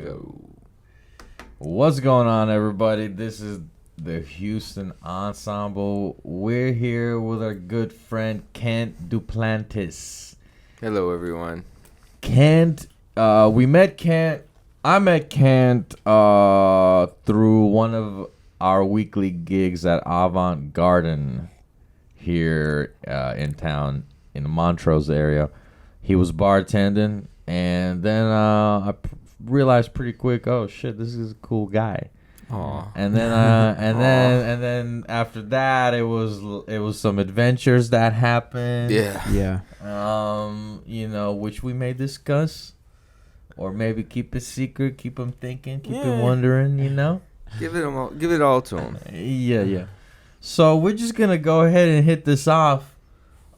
go. What's going on, everybody? This is the Houston Ensemble. We're here with our good friend Kent Duplantis. Hello, everyone. Kent, we met Kent. I met Kent through one of our weekly gigs at Avant Garden here in town, in the Montrose area. He was bartending, and then I realized pretty quick, oh shit, this is a cool guy. Aww. And then and then after that, it was some adventures that happened. Yeah. Which we may discuss, or maybe keep it secret, keep them thinking, keep it wondering. Give it all to him. Yeah. So we're just gonna go ahead and hit this off.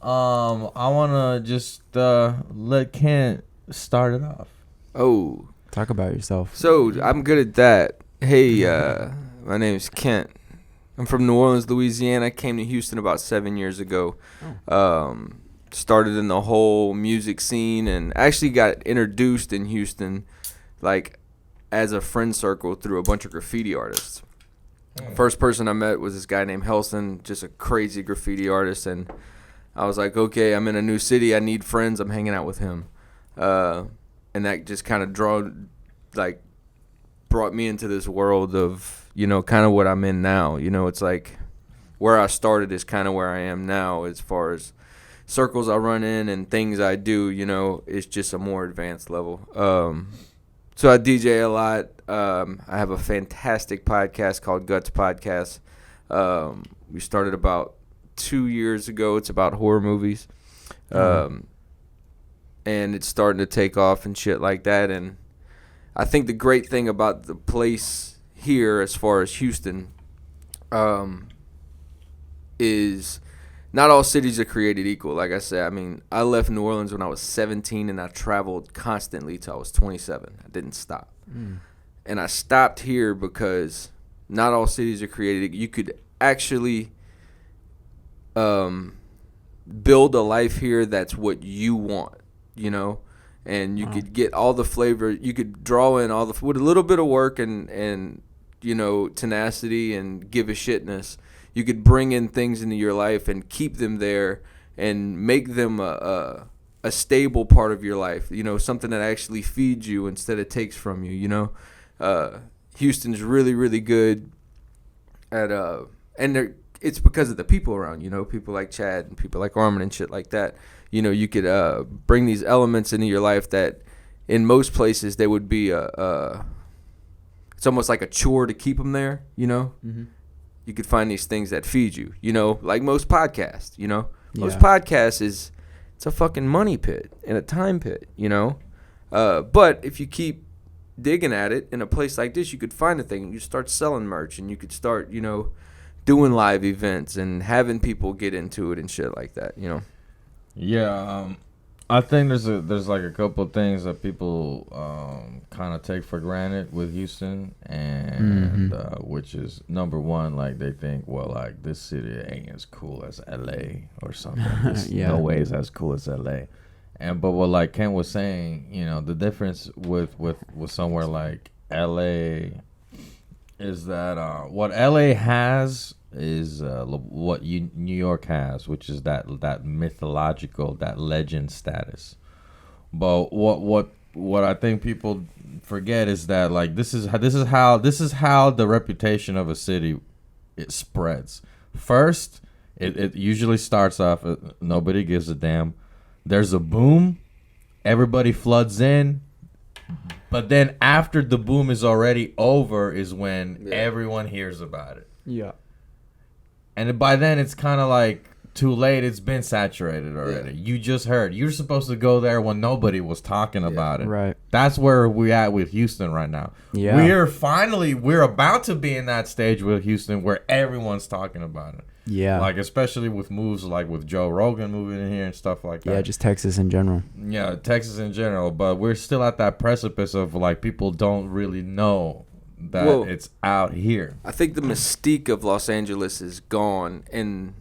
I wanna just let Kent start it off. Oh, talk about yourself. So I'm good at that. Hey, my name is Kent. I'm from New Orleans, Louisiana. I came to Houston about 7 years ago. Started in the whole music scene and actually got introduced in Houston, like as a friend circle through a bunch of graffiti artists. First person I met was this guy named Helson, just a crazy graffiti artist, and I was like, okay, I'm in a new city. I need friends. I'm hanging out with him. And that just kind of brought me into this world of, kind of what I'm in now. It's like where I started is kind of where I am now as far as circles I run in and things I do, it's just a more advanced level. So I DJ a lot. I have a fantastic podcast called Guts Podcast. We started about 2 years ago. It's about horror movies. And it's starting to take off and shit like that. And I think the great thing about the place here as far as Houston is not all cities are created equal. Like I said, I left New Orleans when I was 17 and I traveled constantly till I was 27. I didn't stop. And I stopped here because not all cities are created. You could actually build a life here that's what you want, and you could get all the flavor. You could draw in all with a little bit of work and tenacity and give a shitness. You could bring in things into your life and keep them there and make them a stable part of your life, something that actually feeds you instead of takes from you, Houston's really, really good at, and it's because of the people around, people like Chad and people like Armin and shit like that. You could bring these elements into your life that in most places they would be it's almost like a chore to keep them there, Mm-hmm. You could find these things that feed you, like most podcasts, Most podcasts it's a fucking money pit and a time pit, But if you keep digging at it in a place like this, you could find a thing. You start selling merch and you could start, doing live events and having people get into it and shit like that, Yeah, I think there's like a couple of things that people kind of take for granted with Houston, and which is number one, like they think, well, like this city ain't as cool as LA or something. No way it's as cool as LA. But what like Ken was saying, the difference with somewhere like LA is that what LA has is what New York has, which is that mythological, that legend status. But what I think people forget is that like this is how the reputation of a city it spreads. First, it usually starts off nobody gives a damn. There's a boom, everybody floods in. But then after the boom is already over is when everyone hears about it. Yeah. And by then it's kind of like too late. It's been saturated already. Yeah. You just heard. You're supposed to go there when nobody was talking about it. Right. That's where we're at with Houston right now. Yeah. We're about to be in that stage with Houston where everyone's talking about it. Yeah. Like, especially with moves like with Joe Rogan moving in here and stuff like that. Yeah, just Texas in general. Yeah, Texas in general. But we're still at that precipice of, like, people don't really know that it's out here. I think the mystique of Los Angeles is gone, and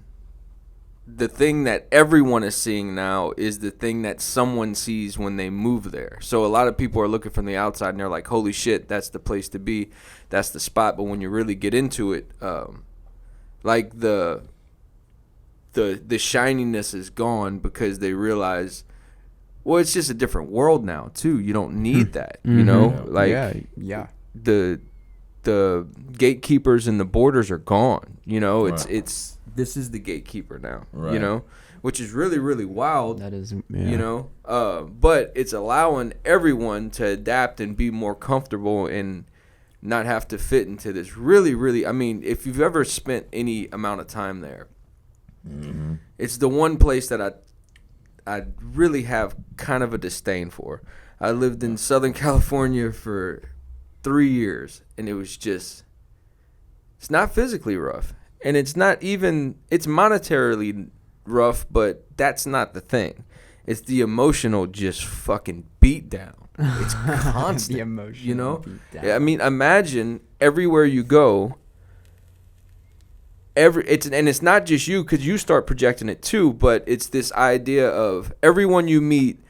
the thing that everyone is seeing now is the thing that someone sees when they move there. So a lot of people are looking from the outside and they're like, holy shit, that's the place to be. That's the spot. But when you really get into it, like the shininess is gone because they realize, well, it's just a different world now too. You don't need that, you know, like yeah. the gatekeepers and the borders are gone. You know, Right. it's this is the gatekeeper now. Right. You know, which is really, really wild. That is, You know, but it's allowing everyone to adapt and be more comfortable and not have to fit into this really, really. I mean, if you've ever spent any amount of time there, it's the one place that I really have kind of a disdain for. I lived in Southern California for 3 years, and it was just, it's not physically rough, and it's not even, it's monetarily rough, but that's not the thing. It's the emotional just fucking beat down. It's constant. The emotion. You know? I mean, imagine everywhere you go, it's not just you, because you start projecting it too, but it's this idea of everyone you meet,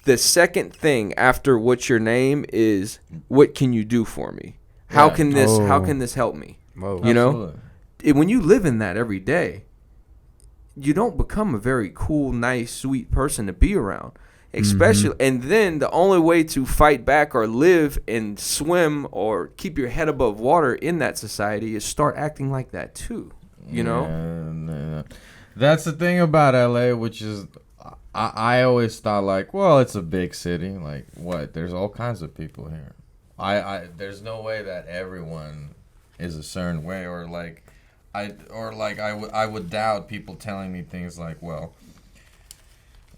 the second thing after what's your name is, what can you do for me? How Yeah. can this help me? Whoa. You know? Absolutely. When you live in that every day, you don't become a very cool, nice, sweet person to be around. Especially, and then the only way to fight back or live and swim or keep your head above water in that society is start acting like that too. You know? Yeah. That's the thing about LA, which is I always thought like, well, it's a big city. Like, what? There's all kinds of people here. There's no way that everyone is a certain way, or like, I would doubt people telling me things like, well,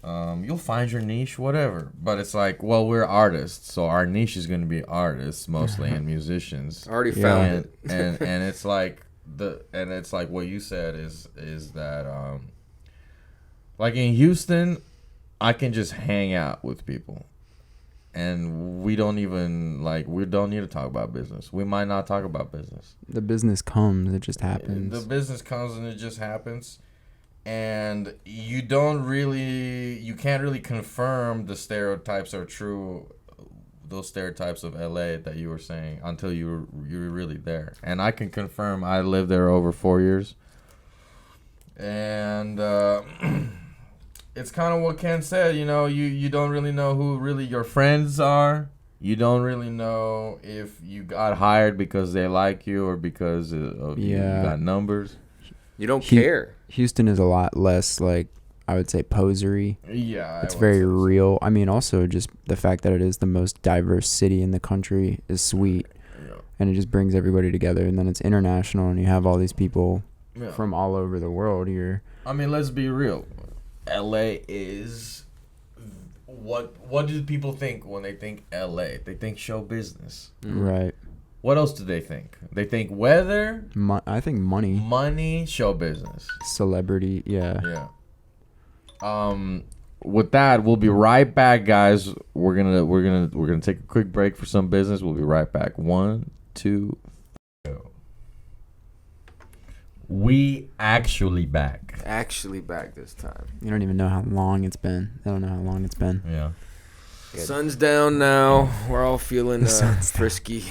you'll find your niche, whatever. But it's like, well, we're artists, so our niche is going to be artists mostly and musicians. I already found it. and it's like it's like what you said is that like in Houston, I can just hang out with people, and we don't need to talk about business. We might not talk about business. The business comes, it just happens. The business comes and it just happens. And you can't really confirm the stereotypes are true, those stereotypes of LA that you were saying, until you're really there. And I can confirm I lived there over 4 years. And it's kind of what Ken said, you know, you don't really know who really your friends are. You don't really know if you got hired because they like you or because of you got numbers. You don't care. Houston is a lot less, like, I would say, posery. Yeah. It's very real. I mean, also just the fact that it is the most diverse city in the country is sweet. Yeah. And it just brings everybody together. And then it's international, and you have all these people Yeah. from all over the world here. I mean, let's be real. LA is what do people think when they think LA? They think show business. Right. What else do they think? They think weather, I think money, show business. celebrity, yeah. Yeah. With that, we'll be right back, guys. We're gonna take a quick break for some business. We'll be right back. 1, 2, go. We actually back. Actually back this time. You don't even know how long it's been. I don't know how long it's been. Yeah. Good. Sun's down now. We're all feeling Sun's down. frisky.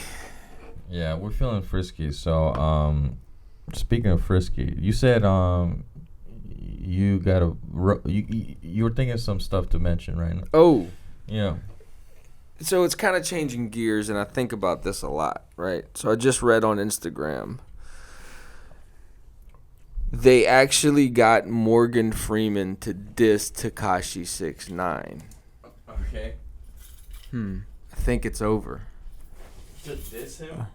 Yeah, we're feeling frisky. So, speaking of frisky, you said you got you were thinking of some stuff to mention right now. Oh, Yeah. so it's kind of changing gears, and I think about this a lot, right? So I just read on Instagram, they actually got Morgan Freeman to diss Tekashi 6ix9ine. Okay. I think it's over. To diss him?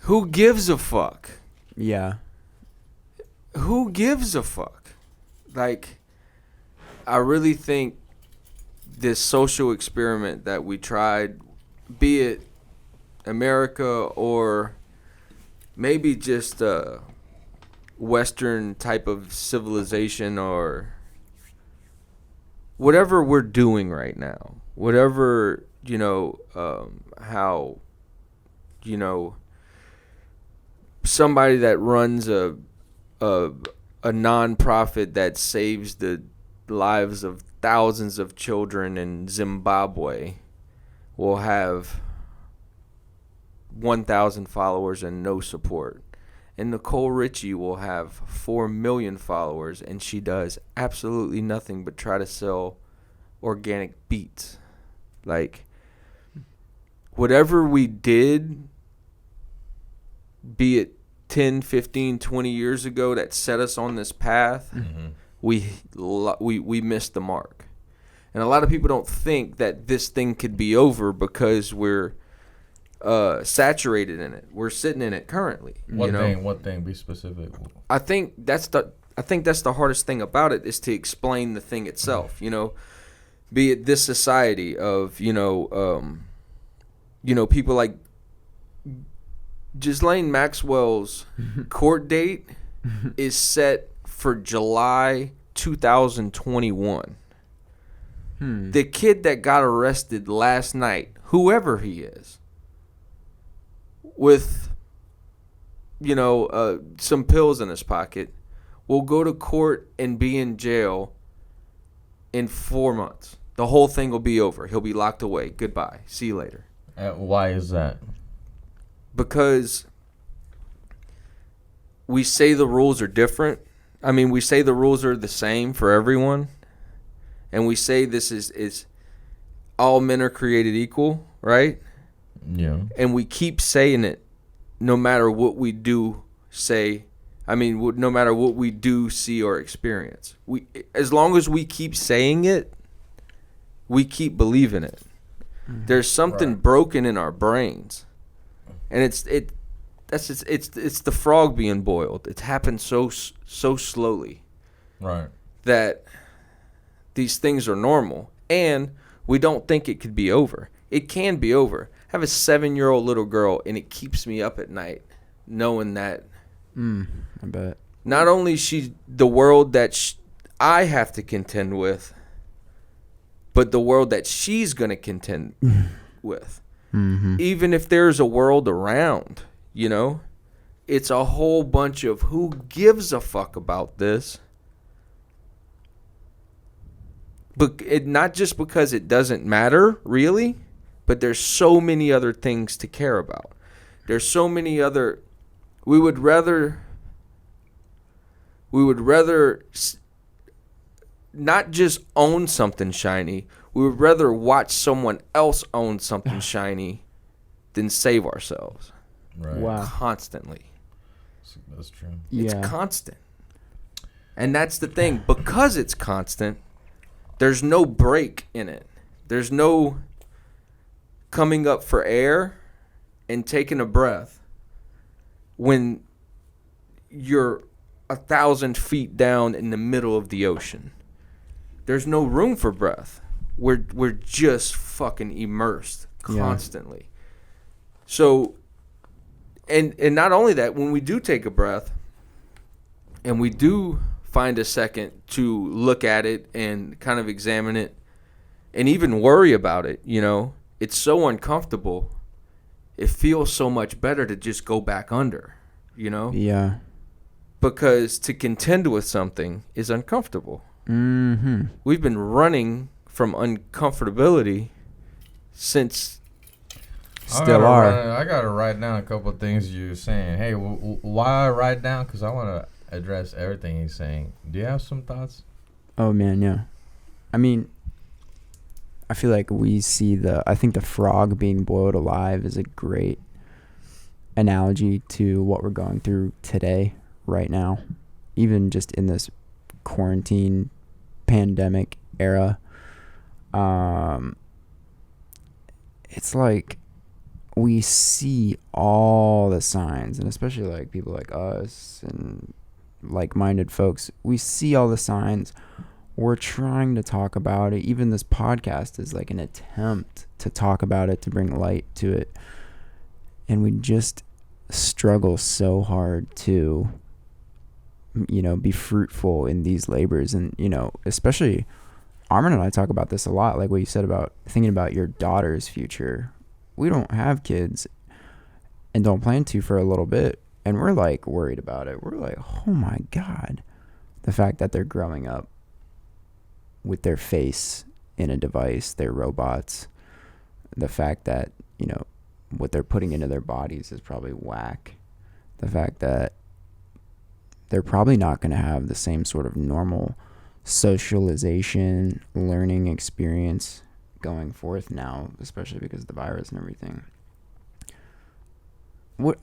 Who gives a fuck? Yeah. Who gives a fuck? Like, I really think this social experiment that we tried, be it America or maybe just a Western type of civilization or whatever we're doing right now, whatever, how, somebody that runs a a nonprofit that saves the lives of thousands of children in Zimbabwe will have 1,000 followers and no support. And Nicole Richie will have 4 million followers, and she does absolutely nothing but try to sell organic beets. Like, whatever we did, be it 10, 15, 20 years ago that set us on this path, we missed the mark. And a lot of people don't think that this thing could be over because we're saturated in it. We're sitting in it currently. What thing? Be specific. I think that's the hardest thing about it, is to explain the thing itself. You know, be it this society of people like Ghislaine Maxwell's court date is set for July 2021. The kid that got arrested last night, whoever he is, with some pills in his pocket, will go to court and be in jail in 4 months. The whole thing will be over. He'll be locked away. Goodbye. See you later. Why is that? Because we say the rules are different. I mean, we say the rules are the same for everyone. And we say this is all men are created equal, right? Yeah. And we keep saying it no matter what we do say. I mean, no matter what we do see or experience. As long as we keep saying it, we keep believing it. There's something broken in our brains. And it's the frog being boiled. It's happened so slowly. Right. That these things are normal, and we don't think it could be over. It can be over. I have a 7-year-old little girl, and it keeps me up at night knowing that. I bet. Not only she's the world that I have to contend with, but the world that she's going to contend with. Even if there's a world around, it's a whole bunch of who gives a fuck about this. But not just because it doesn't matter, really, but there's so many other things to care about. There's so many other. We would rather not just own something shiny. We would rather watch someone else own something shiny than save ourselves. Right. Wow. Constantly. That's true. It's Yeah. constant. And that's the thing. Because it's constant, there's no break in it. There's no coming up for air and taking a breath when you're 1,000 feet down in the middle of the ocean. There's no room for breath. We're just fucking immersed constantly. Yeah. So, and not only that, when we do take a breath and we do find a second to look at it and kind of examine it and even worry about it, it's so uncomfortable. It feels so much better to just go back under, Yeah. Because to contend with something is uncomfortable. We've been running from uncomfortability since. Still are. I got to write down a couple of things you're saying. Hey, why write down? Because I want to address everything he's saying. Do you have some thoughts? Oh, man, yeah. I mean, I feel like I think the frog being boiled alive is a great analogy to what we're going through today, right now. Even just in this quarantine pandemic era. It's like we see all the signs, and especially like people like us and like-minded folks, we see all the signs. We're trying to talk about it. Even this podcast is like an attempt to talk about it, to bring light to it. And we just struggle so hard to, be fruitful in these labors. And, especially Armin and I talk about this a lot, like what you said about thinking about your daughter's future. We don't have kids and don't plan to for a little bit. And we're like worried about it. We're like, oh my God, the fact that they're growing up with their face in a device, they're robots, the fact that, you know, what they're putting into their bodies is probably whack, the fact that they're probably not going to have the same sort of normal socialization, learning experience going forth now, especially because of the virus and everything.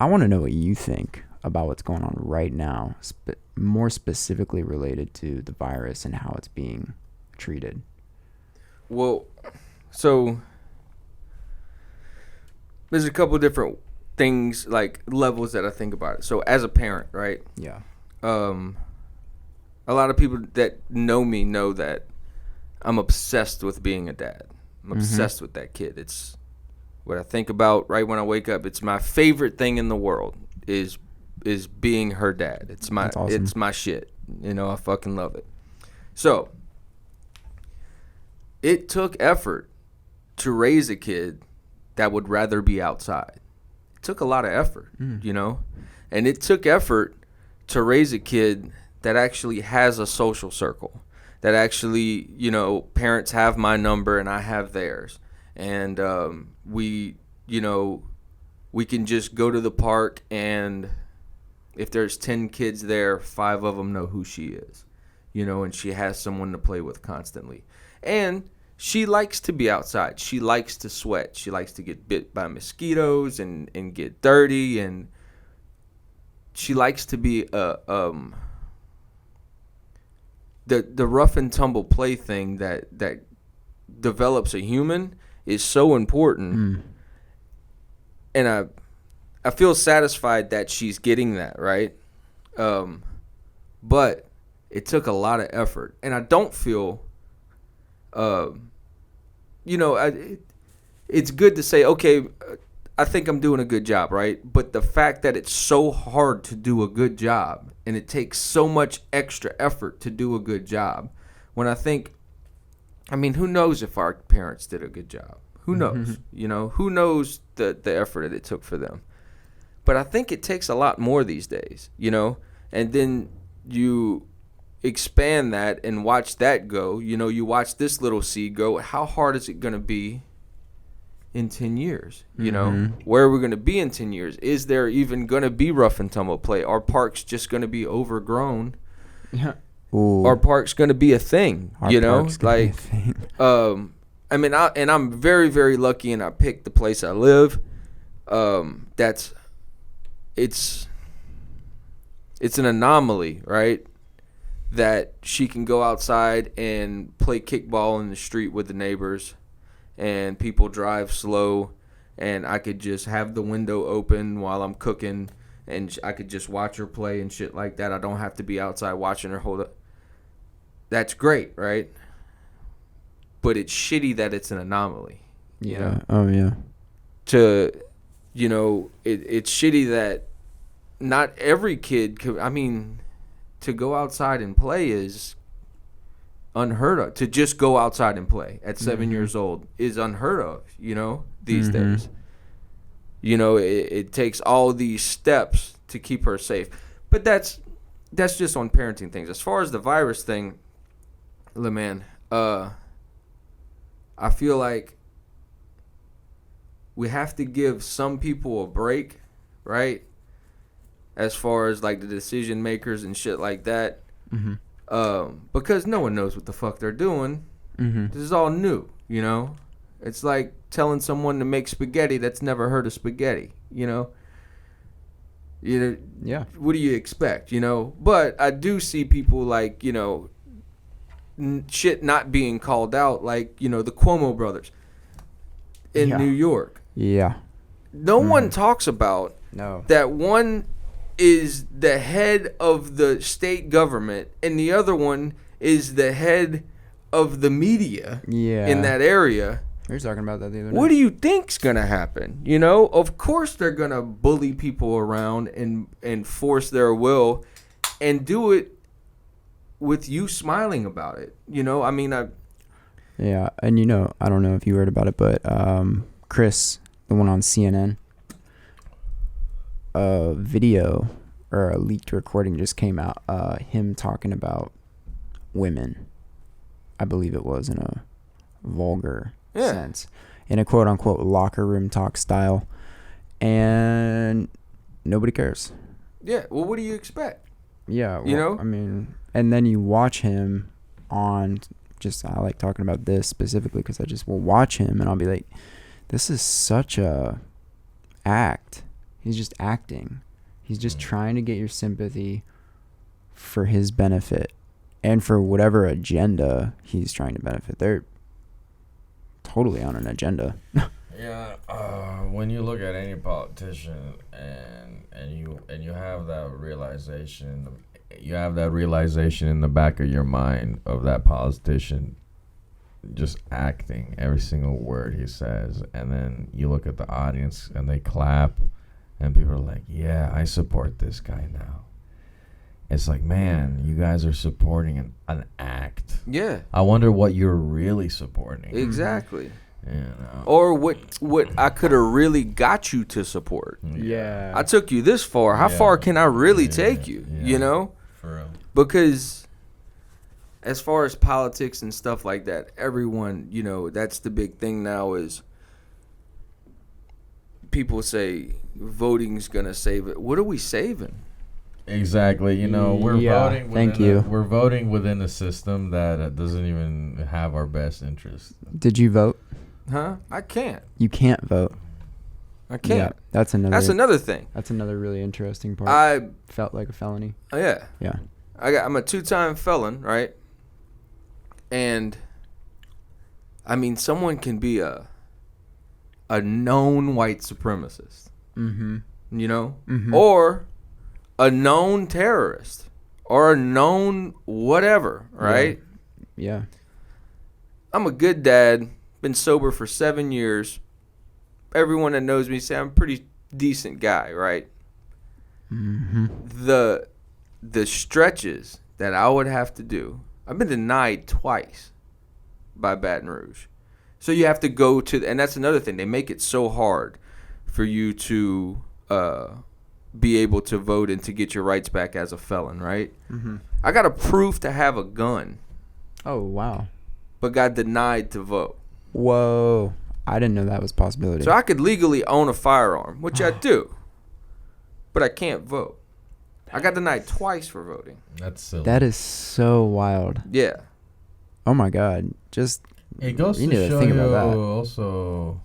I want to know what you think about what's going on right now, more specifically related to the virus and how it's being treated. Well, so there's a couple different things, like levels that I think about it. So as a parent, right? Yeah. A lot of people that know me know that I'm obsessed with being a dad. I'm obsessed with that kid. It's what I think about right when I wake up. It's my favorite thing in the world is being her dad. It's my That's awesome. It's my shit. You know, I fucking love it. So it took effort to raise a kid that would rather be outside. It took a lot of effort, you know? And it took effort to raise a kid that actually has a social circle, that actually, you know, parents have my number and I have theirs. And we can just go to the park, and if there's 10 kids there, 5 of them know who she is, you know, and she has someone to play with constantly. And she likes to be outside. She likes to sweat. She likes to get bit by mosquitoes and get dirty, and she likes to be the rough and tumble play thing that develops a human is so important. And I feel satisfied that she's getting that, right? But it took a lot of effort, and I don't feel it's good to say, okay, I think I'm doing a good job, right? But the fact that it's so hard to do a good job, and it takes so much extra effort to do a good job, when I think, I mean, who knows if our parents did a good job? Who knows? You know, who knows the effort that it took for them? But I think it takes a lot more these days, you know? And then you expand that and watch that go. You know, you watch this little seed go. How hard is it going to be in 10 years? You know, where are we going to be in 10 years? Is there even going to be rough and tumble play? Are parks just going to be overgrown? Yeah. Are parks going to be a thing? You know, like, I mean, I'm very, very lucky, and I picked the place I live. It's an anomaly, right? That she can go outside and play kickball in the street with the neighbors, and people drive slow, and I could just have the window open while I'm cooking, and I could just watch her play and shit like that. I don't have to be outside watching her hold up. That's great, right? But it's shitty that it's an anomaly. You know? Oh, yeah. It's shitty that not every kid could, I mean, to go outside and play is unheard of. To just go outside and play at 7 years old is unheard of, you know, these days. You know, it takes all these steps to keep her safe. But that's just on parenting things. As far as the virus thing, man, I feel like we have to give some people a break, right? As far as like the decision makers and shit like that. Because no one knows what the fuck they're doing. This is all new, you know? It's like telling someone to make spaghetti that's never heard of spaghetti, you know? Yeah. What do you expect, you know? But I do see people like, you know, shit not being called out, like, you know, the Cuomo brothers in New York. Yeah. No one talks about that. One is the head of the state government, and the other one is the head of the media in that area. We were talking about that the other night. What do you think's gonna happen? You know, of course they're gonna bully people around and force their will, and do it with you smiling about it. You know, I mean, yeah, and you know, I don't know if you heard about it, but Chris, the one on CNN, a video or a leaked recording just came out, him talking about women. I believe it was in a vulgar sense, in a quote unquote locker room talk style, and nobody cares. Yeah. Well, what do you expect? Yeah. You know? I mean, and then you watch him on I like talking about this specifically because I just will watch him and I'll be like, this is such a act. He's just acting. He's just trying to get your sympathy for his benefit and for whatever agenda he's trying to benefit. They're totally on an agenda. Yeah, when you look at any politician and you have that realization, in the back of your mind of that politician just acting every single word he says, and then you look at the audience and they clap, and people are like, "Yeah, I support this guy now." It's like, man, you guys are supporting an act. Yeah. I wonder what you're really supporting. Exactly. You know? Or what I could have really got you to support. Yeah. I took you this far. How far can I really take you? Yeah. You know? For real. Because as far as politics and stuff like that, everyone, you know, that's the big thing now is people say voting's going to save it. What are we saving? Exactly. You know, we're voting. Thank you. We're voting within a system that doesn't even have our best interest. Did you vote? Huh? I can't. You can't vote. I can't. Yeah, that's another thing. That's another really interesting part. I felt like a felony. Yeah. Yeah. I'm a 2-time felon, right? And I mean, someone can be a known white supremacist. Mm-hmm. You know? Mm-hmm. Or a known terrorist or a known whatever, right? Yeah. I'm a good dad, been sober for 7 years. Everyone that knows me say I'm a pretty decent guy, right? Mm-hmm. The stretches that I would have to do, I've been denied twice by Baton Rouge. So you have to go to, and that's another thing, they make it so hard for you to be able to vote and to get your rights back as a felon, right? Mm-hmm. I got a proof to have a gun, Oh, wow. but got denied to vote. Whoa. I didn't know that was a possibility. So I could legally own a firearm, which I do, but I can't vote. I got denied twice for voting. That's silly. That is so wild. Yeah. Oh, my God. Just, It goes you to need to show think you about that. also,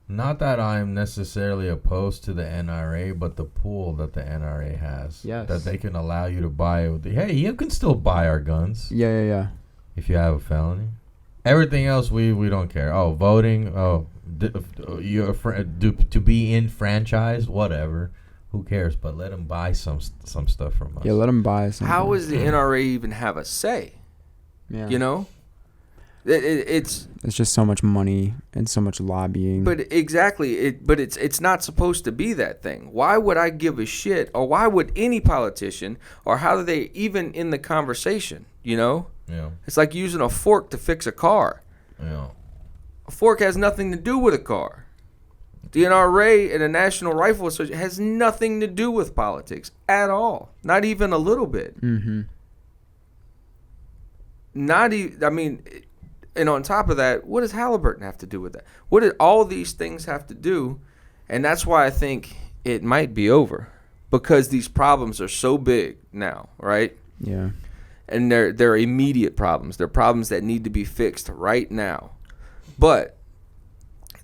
not that I'm necessarily opposed to the NRA, but the pool that the NRA has. Yes. That they can allow you to buy. Hey, you can still buy our guns Yeah. if you have a felony. Everything else, we don't care. Oh, voting. Oh, to be enfranchised, whatever. Who cares? But let them buy some stuff from us. Yeah, let them buy something. How does the NRA even have a say? Yeah. You know? It's just so much money and so much lobbying. But exactly, but it's not supposed to be that thing. Why would I give a shit, or why would any politician, or how do they even in the conversation? You know, Yeah. it's like using a fork to fix a car. Yeah. A fork has nothing to do with a car. The NRA and the National Rifle Association has nothing to do with politics at all, not even a little bit. Mm-hmm. Not even. I mean. And on top of that, what does Halliburton have to do with that? What did all these things have to do? And that's why I think it might be over, because these problems are so big now, right? Yeah. And they're immediate problems. They're problems that need to be fixed right now. But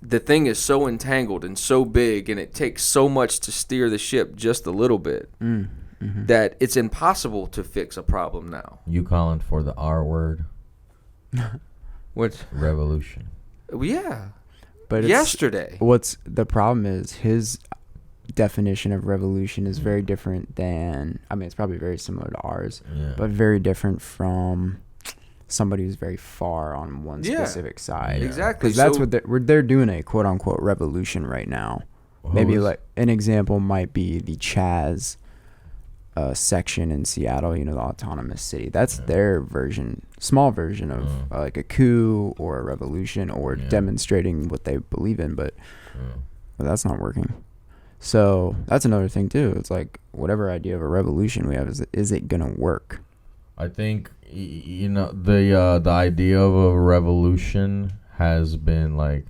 the thing is so entangled and so big, and it takes so much to steer the ship just a little bit, that it's impossible to fix a problem now. You calling for the R word? What? Revolution. Yeah. But yesterday. What's the problem is his definition of revolution is very different than, I mean, it's probably very similar to ours, but very different from somebody who's very far on one specific side. Yeah. Exactly. Because that's what they're doing, a quote unquote revolution right now. Maybe like an example might be the Chaz section in Seattle, you know, the autonomous city. That's their small version of like a coup or a revolution or demonstrating what they believe in, but that's not working. So that's another thing too. It's like whatever idea of a revolution we have, is it gonna work? I think the idea of a revolution has been like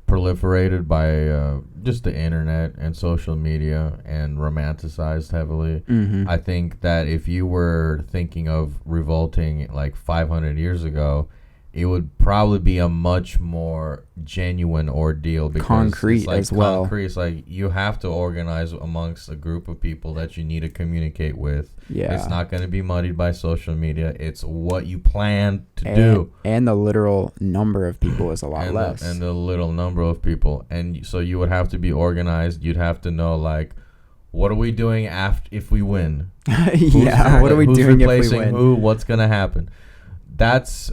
proliferated by just the internet and social media and romanticized heavily. I think that if you were thinking of revolting like 500 years ago, it would probably be a much more genuine ordeal because concrete it's like as well. Concrete. It's like you have to organize amongst a group of people that you need to communicate with. Yeah. It's not going to be muddied by social media. It's what you plan to do. And the literal number of people is a lot less. And the little number of people. And so you would have to be organized. You'd have to know, like, what are we doing if we win? What are we doing if we win? Who? What's going to happen? That's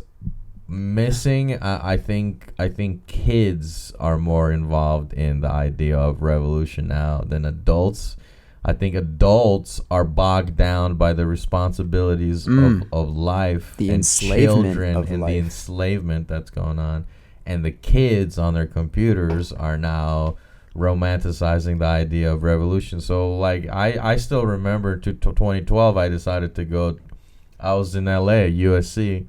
missing. I think kids are more involved in the idea of revolution now than adults. I think adults are bogged down by the responsibilities of life, the and enslavement children, of and life. the enslavement that's going on. And the kids on their computers are now romanticizing the idea of revolution. So, like, I still remember to 2012, I decided to go. I was in LA, USC,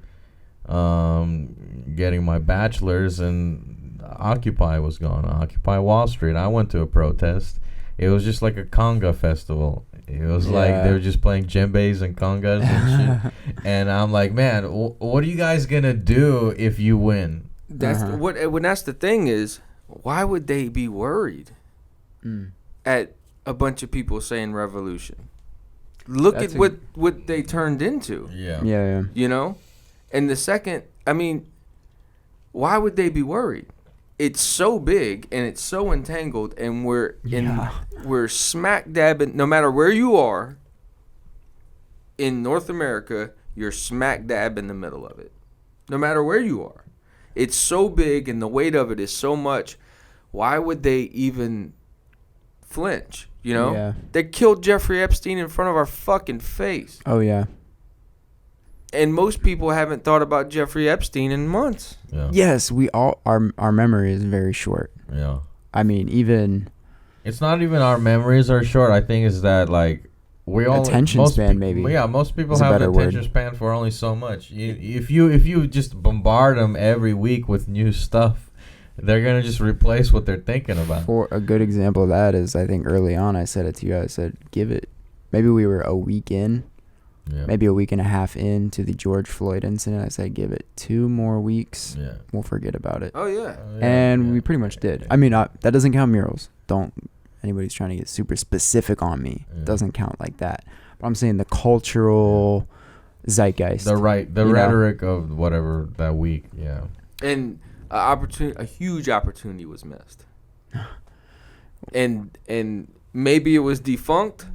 getting my bachelor's, and Occupy was going on, Occupy Wall Street. I went to a protest. It was just like a conga festival. It was like they were just playing djembes and congas and shit. And I'm like, man, what are you guys gonna do if you win? That's when that's the thing is, why would they be worried at a bunch of people saying revolution? Look at what they turned into. Yeah. You know? And the second, I mean, why would they be worried? It's so big and it's so entangled, and we're smack dab in, no matter where you are in North America, you're smack dab in the middle of it. No matter where you are. It's so big and the weight of it is so much. Why would they even flinch? You know? Yeah. They killed Jeffrey Epstein in front of our fucking face. Oh, yeah. And most people haven't thought about Jeffrey Epstein in months. Yeah. Yes, we all our memory is very short. Yeah. I mean, even it's not even our memories are short. I think is that like we all attention span maybe. Yeah, most people have an attention span for only so much. If you just bombard them every week with new stuff, they're gonna just replace what they're thinking about. For a good example of that is, I think early on I said it to you. I said, give it. Maybe we were a week in. Yeah. Maybe a week and a half into the George Floyd incident, I said, give it 2 more weeks. Yeah. We'll forget about it. Oh, yeah. And we pretty much did. I mean, that doesn't count murals. Don't anybody's trying to get super specific on me. Yeah. Doesn't count like that. But I'm saying the cultural zeitgeist. The rhetoric of whatever that week. Yeah. And a huge opportunity was missed. and maybe it was defunct,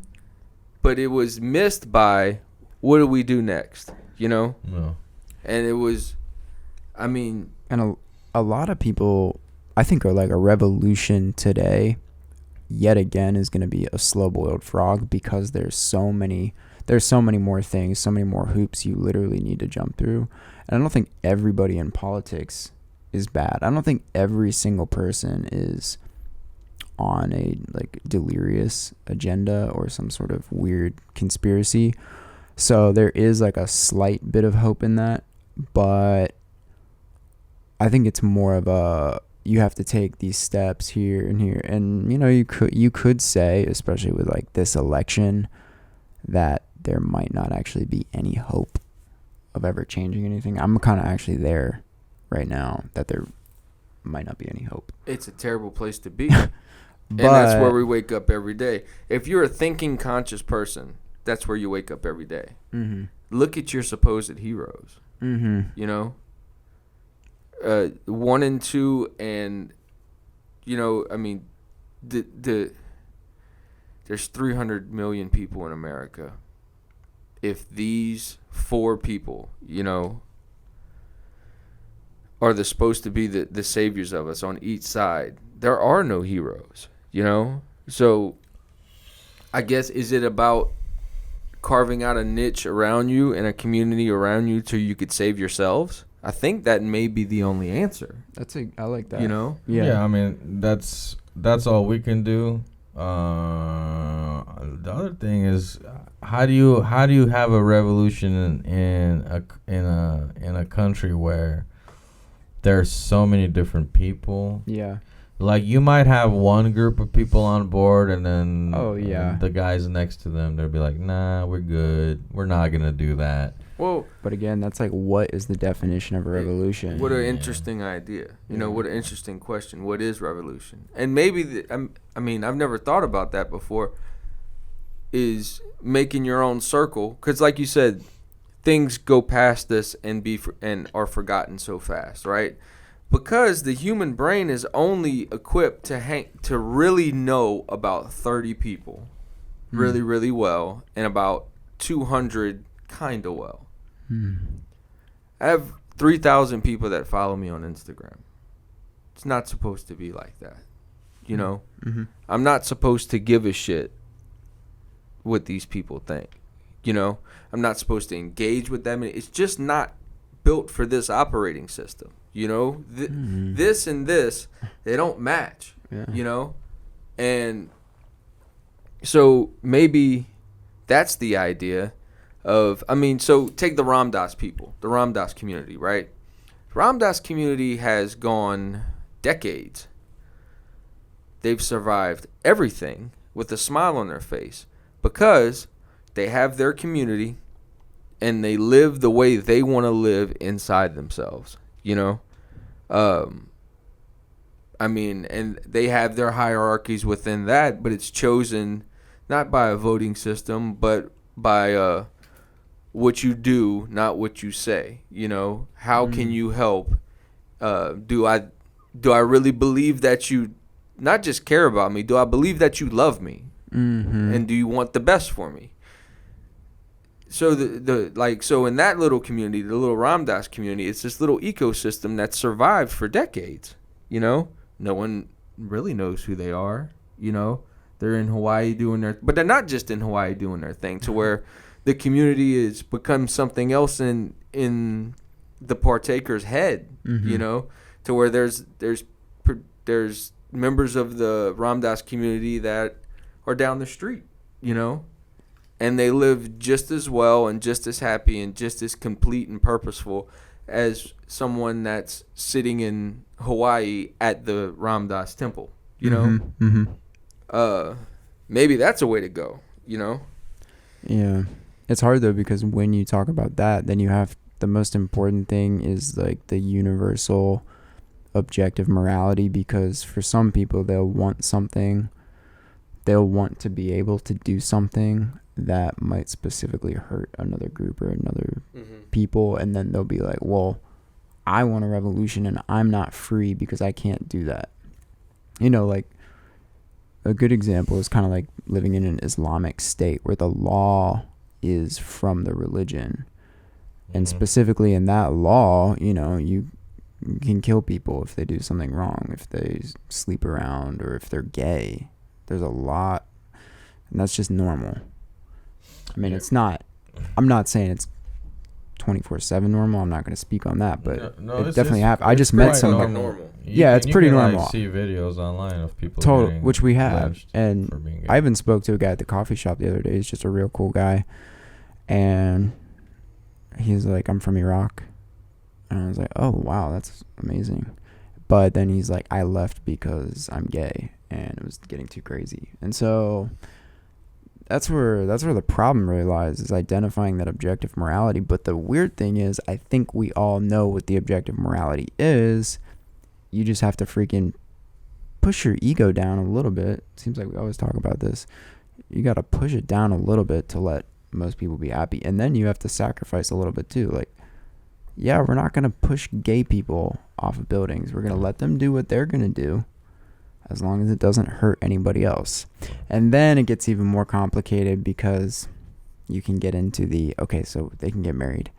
but it was missed by, what do we do next? You know? No. And it was, I mean. And a lot of people, I think, are like, a revolution today, yet again, is going to be a slow-boiled frog, because there's so many more things, so many more hoops you literally need to jump through. And I don't think everybody in politics is bad. I don't think every single person is on a like delirious agenda or some sort of weird conspiracy. So there is like a slight bit of hope in that, but I think it's more of a, you have to take these steps here and here. And you know, you could say, especially with like this election, that there might not actually be any hope of ever changing anything. I'm kind of actually there right now, that there might not be any hope. It's a terrible place to be. And that's where we wake up every day. If you're a thinking, conscious person, that's where you wake up every day. Mm-hmm. Look at your supposed heroes. Mm-hmm. You know? 1 and 2, and, you know, I mean, there's 300 million people in America. If these 4 people, you know, are supposed to be the saviors of us on each side, there are no heroes, you know? So I guess, is it about carving out a niche around you and a community around you till you could save yourselves? I think that may be the only answer. I like that. You know? Yeah, I mean, that's all we can do. the other thing is, how do you have a revolution in a country where there's so many different people? Yeah. Like, you might have one group of people on board, and then the guys next to them, they'll be like, nah, we're good. We're not going to do that. Well, but again, that's like, what is the definition of a revolution? What an interesting idea. You know, what an interesting question. What is revolution? And maybe, I mean, I've never thought about that before, is making your own circle. Because like you said, things go past this and are forgotten so fast, right? Because the human brain is only equipped to really know about 30 people really, really well, and about 200 kind of well. I have 3,000 people that follow me on Instagram. It's not supposed to be like that. You know? Mm-hmm. I'm not supposed to give a shit what these people think. You know? I'm not supposed to engage with them. It's just not built for this operating system. You know? This and this, they don't match. Yeah. You know? And so maybe that's the idea of, I mean, so take the Ram Dass people, the Ram Dass community, right? The Ram Dass community has gone decades. They've survived everything with a smile on their face because they have their community and they live the way they want to live inside themselves, you know? I mean, and they have their hierarchies within that, but it's chosen not by a voting system, but by what you do, not what you say. You know, how can you help? Do I really believe that you not just care about me? Do I believe that you love me? Mm-hmm. And do you want the best for me? So so in that little community, the little Ram Dass community, it's this little ecosystem that survived for decades. You know, no one really knows who they are. You know, they're in Hawaii doing but they're not just in Hawaii doing their thing. To where the community has become something else in the partaker's head, you know, to where there's members of the Ram Dass community that are down the street, you know, and they live just as well and just as happy and just as complete and purposeful as someone that's sitting in Hawaii at the Ram Dass temple, you know. Maybe that's a way to go, you know. Yeah. It's hard though, because when you talk about that, then you have the most important thing is like the universal objective morality, because for some people they'll want to be able to do something that might specifically hurt another group or another people, and then they'll be like, well, I want a revolution and I'm not free because I can't do that. You know, like a good example is kind of like living in an Islamic state where the law is from the religion, and specifically in that law, you know, you can kill people if they do something wrong, if they sleep around, or if they're gay. There's a lot, and that's just normal. I mean, it's not, I'm not saying it's 24/7 normal. I'm not going to speak on that, but it definitely happened. I just met somebody. It's pretty normal. Like, see videos online of people which we have, and I even spoke to a guy at the coffee shop the other day. He's just a real cool guy, and he's like, I'm from Iraq, and I was like, oh wow, that's amazing. But then he's like, I left because I'm gay and it was getting too crazy. And so that's where the problem really lies, is identifying that objective morality. But the weird thing is, I think we all know what the objective morality is. You just have to freaking push your ego down a little bit. Seems like we always talk about this. You got to push it down a little bit to let most people be happy. And then you have to sacrifice a little bit too. Like, yeah, we're not going to push gay people off of buildings. We're going to let them do what they're going to do, as long as it doesn't hurt anybody else. And then it gets even more complicated, because you can get into okay, so they can get married,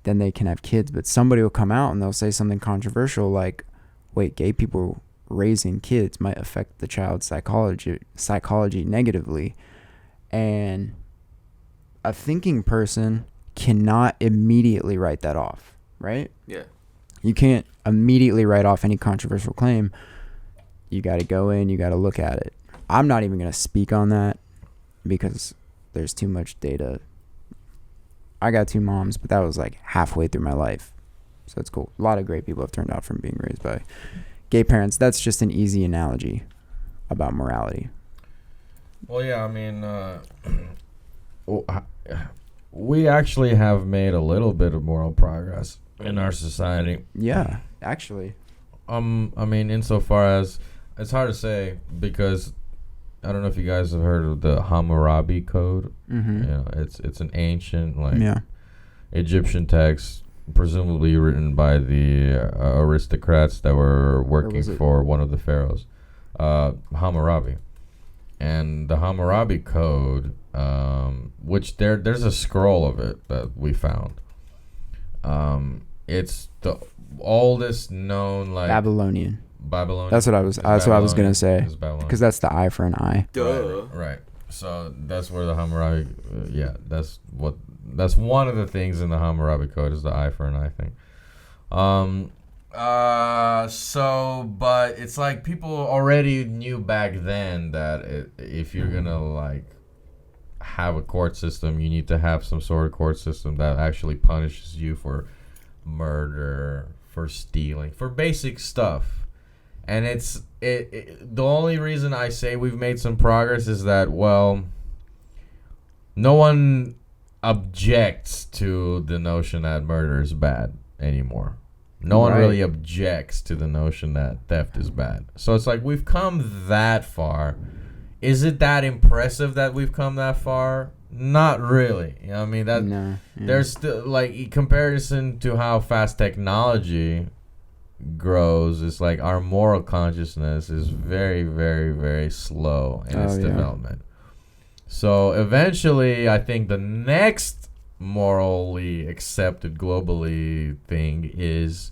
then they can have kids, but somebody will come out and they'll say something controversial like, wait, gay people raising kids might affect the child's psychology negatively. And a thinking person cannot immediately write that off, right? Yeah. You can't immediately write off any controversial claim. You got to go in, you got to look at it. I'm not even going to speak on that. because there's too much data. I got 2 moms, but that was like halfway through my life. So it's cool. A lot of great people have turned out from being raised by gay parents. That's just an easy analogy about morality. Well, yeah, I mean, we actually have made a little bit of moral progress in our society. Yeah, actually. I mean, insofar as it's hard to say because I don't know if you guys have heard of the Hammurabi Code. Mm-hmm. You know, it's an ancient Egyptian text, presumably written by the aristocrats that were working for one of the pharaohs, Hammurabi. And the Hammurabi Code, which there's a scroll of it that we found. It's the oldest known Babylonian. That's what I was gonna say. Because that's the eye for an eye. Duh. Right. So that's where the Hammurabi. That's one of the things in the Hammurabi Code is the eye for an eye thing. But it's like people already knew back then that if you're gonna like have a court system, you need to have some sort of court system that actually punishes you for murder, for stealing, for basic stuff. And the only reason I say we've made some progress is that, well, no one objects to the notion that murder is bad anymore. No one really objects to the notion that theft is bad. So it's like we've come that far. Is it that impressive that we've come that far? Not really. You know what I mean? There's still, like, in comparison to how fast technology grows, it's like our moral consciousness is very, very, very slow in its development. So eventually, I think the next morally accepted globally thing is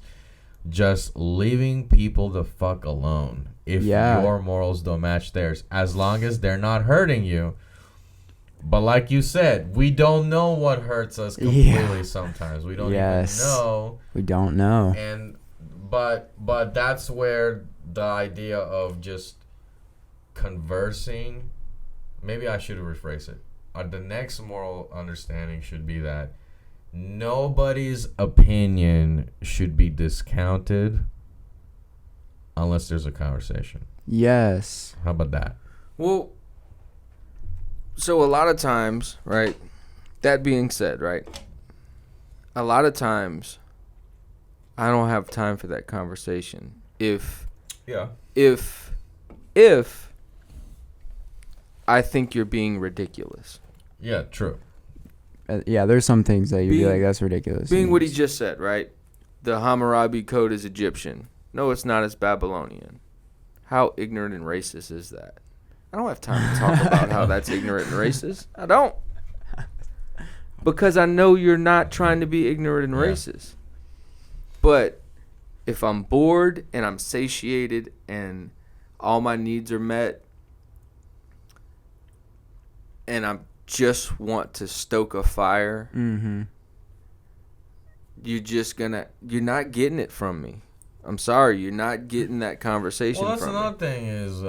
just leaving people the fuck alone. If your morals don't match theirs, as long as they're not hurting you. But like you said, we don't know what hurts us completely sometimes. We don't even know. We don't know. And but that's where the idea of just conversing, maybe I should rephrase it. The next moral understanding should be that nobody's opinion should be discounted unless there's a conversation. Yes. How about that? Well, so a lot of times, right, that being said, right, a lot of times I don't have time for that conversation. If I think you're being ridiculous. Yeah, true. There's some things that you'd be like, that's ridiculous. Being what he just said, right? The Hammurabi Code is Egyptian. No, it's not. It's Babylonian. How ignorant and racist is that? I don't have time to talk about how that's ignorant and racist. I don't. Because I know you're not trying to be ignorant and racist. But if I'm bored and I'm satiated and all my needs are met and I just want to stoke a fire, you're not getting it from me. I'm sorry, you're not getting that conversation from me. Well, that's another thing is,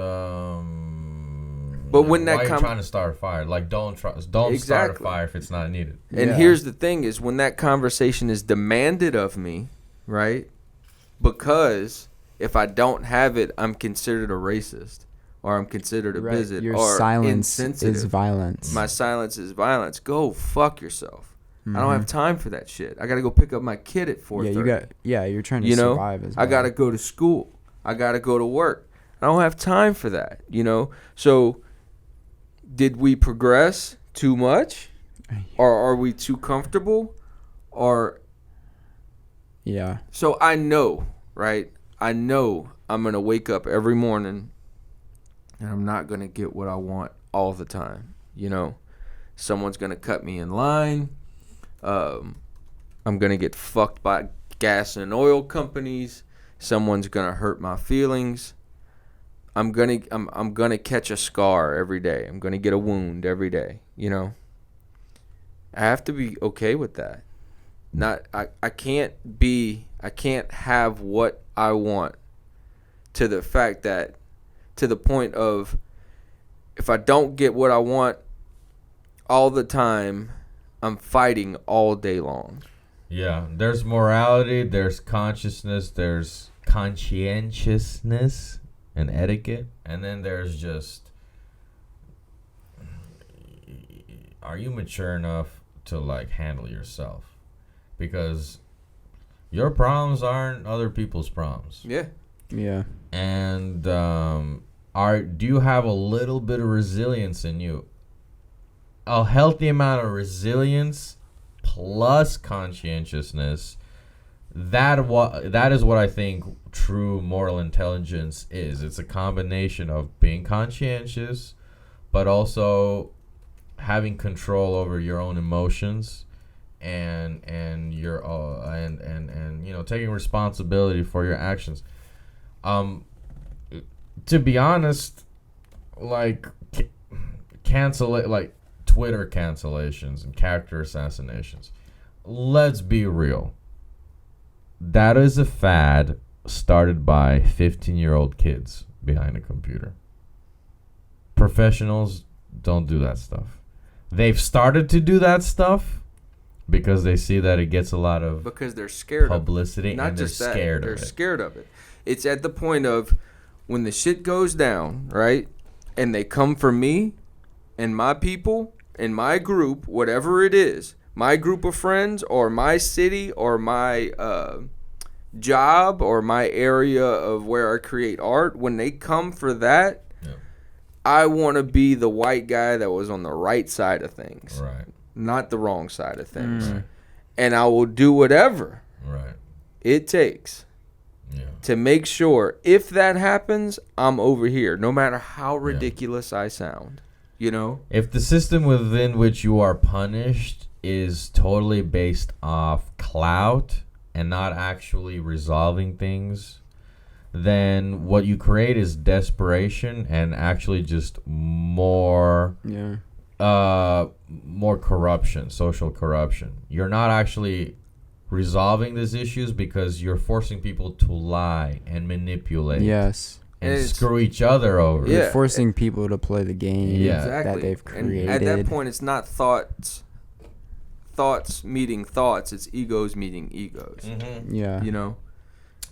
but when why are you trying to start a fire? Like, don't start a fire if it's not needed. And here's the thing is when that conversation is demanded of me, right? Because if I don't have it, I'm considered a racist. Or I'm considered a bigot. Your or silence insensitive. is violence. My silence is violence. Go fuck yourself. I don't have time for that shit. I gotta go pick up my kid at 4:30. You're trying to survive as well. I gotta go to school. I gotta go to work. I don't have time for that. So did we progress too much? Or are we too comfortable? So I know, right? I know I'm gonna wake up every morning and I'm not gonna get what I want all the time. Someone's gonna cut me in line. I'm gonna get fucked by gas and oil companies. Someone's gonna hurt my feelings. I'm gonna catch a scar every day. I'm gonna get a wound every day. I have to be okay with that. I can't have what I want to the point of if I don't get what I want, all the time. I'm fighting all day long. Yeah, there's morality, there's consciousness, there's conscientiousness and etiquette, and then there's just, are you mature enough to like handle yourself? Because your problems aren't other people's problems. Yeah. Yeah. And do you have a little bit of resilience in you? A healthy amount of resilience plus conscientiousness. That is what I think true moral intelligence is. It's a combination of being conscientious, but also having control over your own emotions, and your and you know, taking responsibility for your actions. To be honest, like like Twitter cancellations and character assassinations. Let's be real. That is a fad started by 15-year-old kids behind a computer. Professionals don't do that stuff. They've started to do that stuff because they see that it gets a lot of because they're scared publicity, of it. Not and they're just that, scared they're of it. scared of it. It's at the point of when the shit goes down, right? And they come for me and my people and my group, whatever it is, my group of friends or my city or my job or my area of where I create art, when they come for that, Yeah. I want to be the white guy that was on the right side of things, Right. not the wrong side of things. Mm. And I will do whatever Right. it takes to make sure if that happens, I'm over here, no matter how ridiculous I sound, you know? If the system within which you are punished is totally based off clout and not actually resolving things, then what you create is desperation and actually just more corruption, social corruption. You're not actually resolving these issues because you're forcing people to lie and manipulate. Yes. And screw each other over. You're forcing people to play the game that they've created. And at that point, it's not thoughts meeting thoughts. It's egos meeting egos. Mm-hmm. Yeah. You know?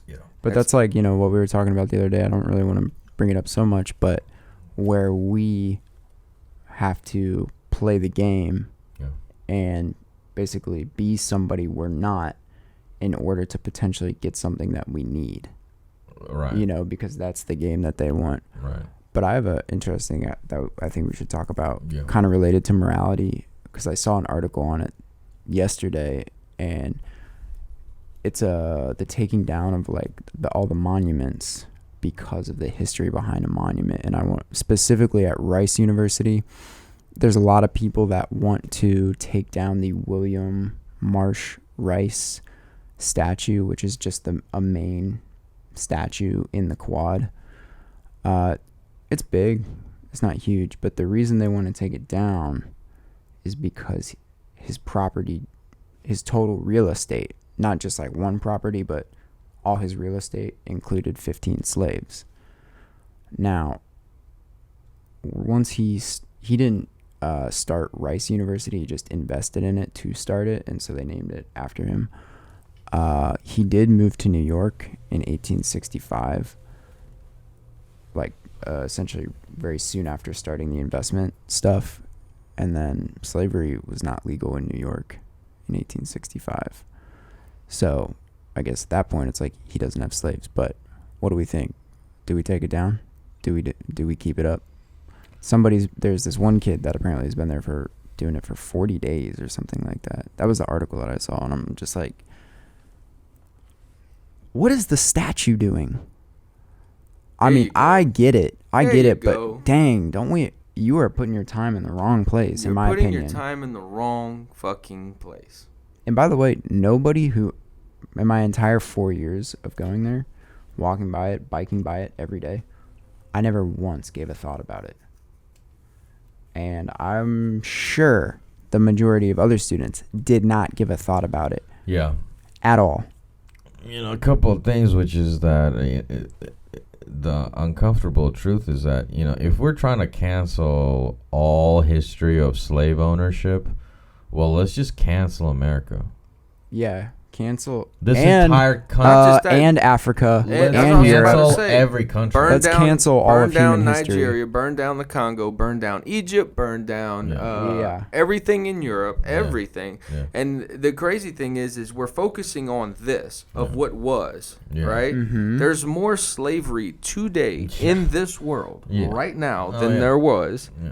Yeah. But that's like, you know, what we were talking about the other day. I don't really want to bring it up so much, but where we have to play the game and basically be somebody we're not in order to potentially get something that we need. Right. You know, because that's the game that they want. Right. But I have a interesting that I think we should talk about, Yeah. kind of related to morality, because I saw an article on it yesterday, and it's the taking down of like all the monuments because of the history behind a monument. And I want specifically at Rice University, there's a lot of people that want to take down the William Marsh Rice statue, which is just a main statue in the quad. It's big, it's not huge, but the reason they want to take it down is because his property, his total real estate, not just like one property, but all his real estate included 15 slaves. Now, once he didn't start Rice University, he just invested in it to start it, and so they named it after him. He did move to New York in 1865, like essentially very soon after starting the investment stuff, and then slavery was not legal in New York in 1865. So I guess at that point it's like he doesn't have slaves. But what do we think? Do we take it down? Do we keep it up? There's this one kid that apparently has been there for doing it for 40 days or something like that. That was the article that I saw, and I'm just like, what is the statue doing? I mean, I get it. But dang, you are putting your time in the wrong place, in my opinion. You're putting your time in the wrong fucking place. And by the way, nobody who, in my entire 4 years of going there, walking by it, biking by it every day, I never once gave a thought about it. And I'm sure the majority of other students did not give a thought about it. Yeah. At all. a couple of things, which is that the uncomfortable truth is that, if we're trying to cancel all history of slave ownership, well, let's just cancel America. Yeah. Cancel this entire country and Africa and Europe. Every country. Let's cancel all of human history. Burn down Nigeria, burn down the Congo, burn down Egypt, burn down everything in Europe, everything. Yeah. And the crazy thing is we're focusing on this of what was, right? Mm-hmm. There's more slavery today in this world right now than there was. Yeah.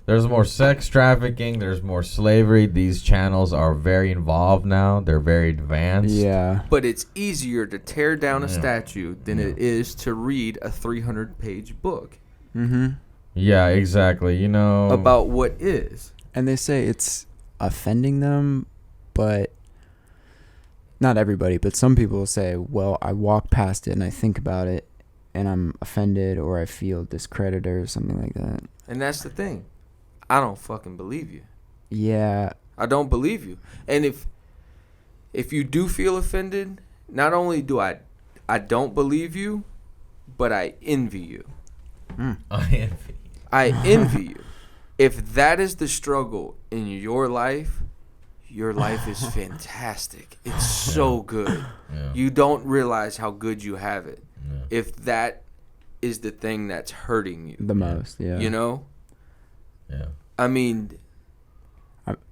There's more sex trafficking. There's more slavery. These channels are very involved now. They're very advanced. Yeah. But it's easier to tear down a statue than it is to read a 300-page book. Mm-hmm. Yeah, exactly. About what is. And they say it's offending them, but not everybody. But some people say, well, I walk past it and I think about it and I'm offended or I feel discredited or something like that. And that's the thing. I don't fucking believe you. Yeah. I don't believe you. And if you do feel offended, not only do I don't believe you, but I envy you. I envy you. If that is the struggle in your life is fantastic. It's so good. Yeah. You don't realize how good you have it. Yeah. If that is the thing that's hurting you. The most, yeah. Yeah. I mean,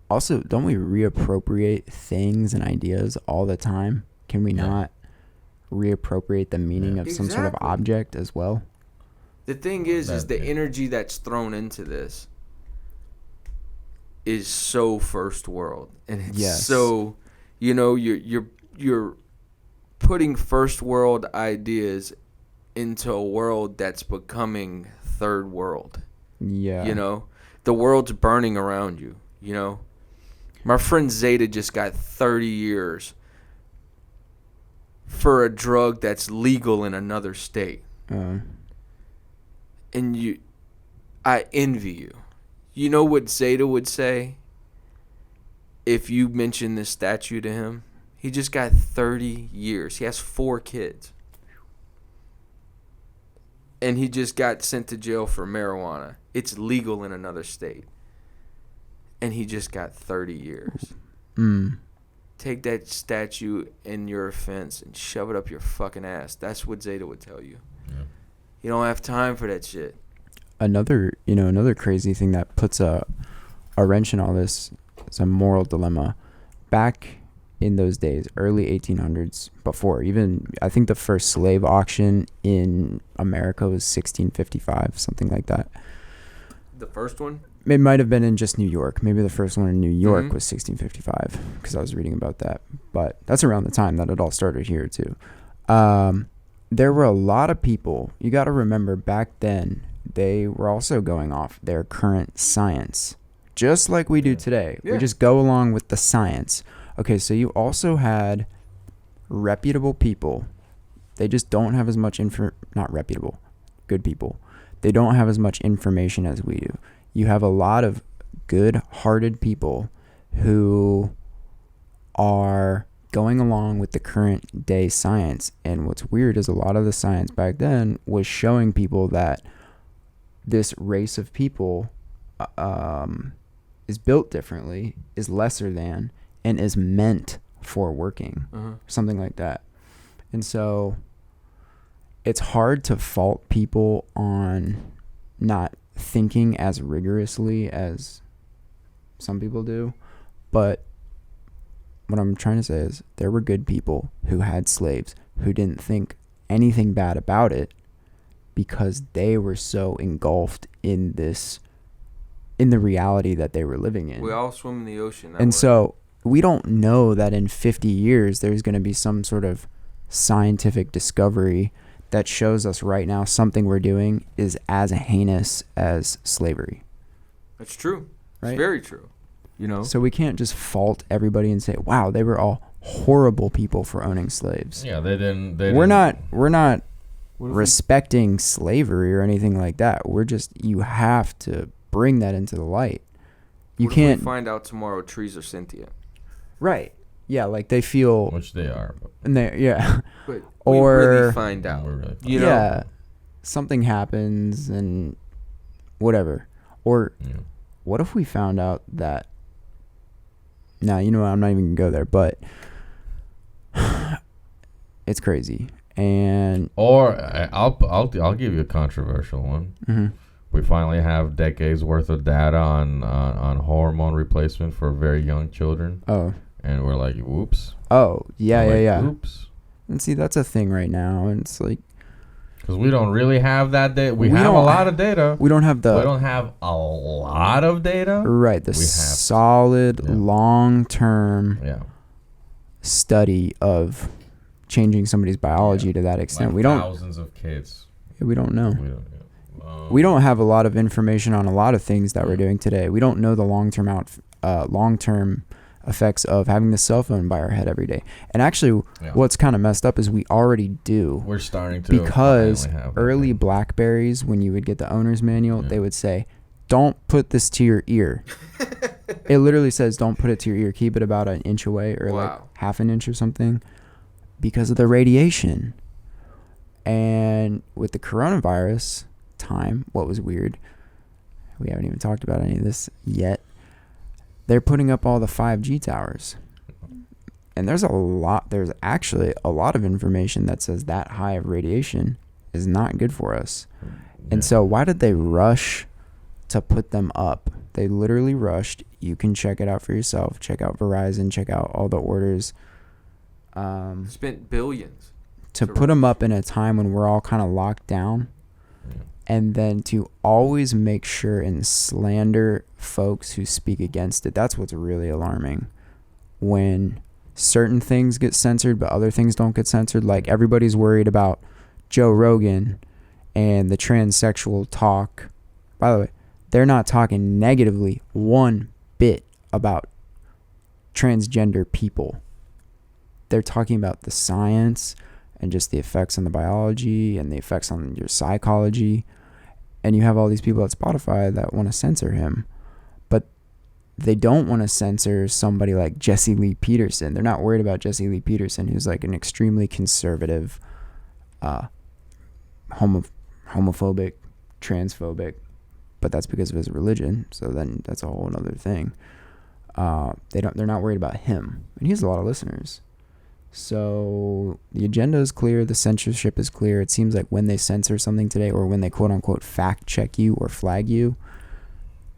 also, don't we reappropriate things and ideas all the time? Can we not reappropriate the meaning of some sort of object as well? The thing is the energy that's thrown into this is so first world, and it's so, you're putting first world ideas into a world that's becoming third world. Yeah. The world's burning around you, My friend Zeta just got 30 years for a drug that's legal in another state. And I envy you. You know what Zeta would say if you mentioned this statue to him? He just got 30 years. He has 4 kids. And he just got sent to jail for marijuana. It's legal in another state. And he just got 30 years. Take that statue in your offense and shove it up your fucking ass. That's what Zeta would tell you. Yeah. You don't have time for that shit. Another crazy thing that puts a wrench in all this is a moral dilemma. Back in those days, early 1800s, before even, I think the first slave auction in America was 1655, something like that. The first one? It might have been in just New York. Maybe the first one in New York was 1655, because I was reading about that. But that's around the time that it all started here, too. There were a lot of people, you got to remember, back then, they were also going off their current science, just like we do today. Yeah. We just go along with the science. Okay, so you also had reputable people. They just don't have as much not reputable, good people. They don't have as much information as we do. You have a lot of good-hearted people who are going along with the current day science. And what's weird is a lot of the science back then was showing people that this race of people is built differently, is lesser than, and is meant for working, something like that. And so it's hard to fault people on not thinking as rigorously as some people do. But what I'm trying to say is there were good people who had slaves who didn't think anything bad about it because they were so engulfed in the reality that they were living in. We all swim in the ocean. And so we don't know that in 50 years there's going to be some sort of scientific discovery that shows us right now something we're doing is as heinous as slavery. That's true. Right? It's very true. So we can't just fault everybody and say, wow, they were all horrible people for owning slaves. Yeah, they didn't. We're not respecting slavery or anything like that. We're just, you have to bring that into the light. You can't find out tomorrow trees are sentient. Right. Yeah, like they feel, which they are. and they But or we really find out. You know? Yeah, something happens and whatever. Or what if we found out that? Now you know what, I'm not even gonna go there, but it's crazy. And or I'll give you a controversial one. Mm-hmm. We finally have decades worth of data on hormone replacement for very young children. Oh. And we're like, whoops. Oh, yeah. Oops. And see, that's a thing right now. And it's like, because we don't really have that data. We have a lot of data. We don't have we don't have a lot of data. Right. The solid long-term study of changing somebody's biology to that extent. Like we don't. Thousands of kids. We don't know. We don't have a lot of information on a lot of things that we're doing today. We don't know the long-term effects of having the cell phone by our head every day. And actually, what's kind of messed up is we already do. We're starting to, because early Blackberries, when you would get the owner's manual, they would say, "Don't put this to your ear." It literally says, "Don't put it to your ear. Keep it about an inch away, or like half an inch or something," because of the radiation. And with the coronavirus time, what was weird, we haven't even talked about any of this yet, they're putting up all the 5G towers, and there's actually a lot of information that says that high of radiation is not good for us. And so why did they rush to put them up? They literally rushed. You can check it out for yourself. Check out Verizon, check out all the orders. Spent billions to put them up in a time when we're all kind of locked down. And then to always make sure and slander folks who speak against it. That's what's really alarming. When certain things get censored, but other things don't get censored. Like everybody's worried about Joe Rogan and the transsexual talk. By the way, they're not talking negatively one bit about transgender people. They're talking about the science and just the effects on the biology and the effects on your psychology. And you have all these people at Spotify that want to censor him, but they don't want to censor somebody like Jesse Lee Peterson. They're not worried about Jesse Lee Peterson, who's like an extremely conservative, homophobic, transphobic, but that's because of his religion. So then that's a whole other thing. They're not worried about him, and he has a lot of listeners. So the agenda is clear. The censorship is clear. It seems like when they censor something today, or when they quote unquote fact check you or flag you,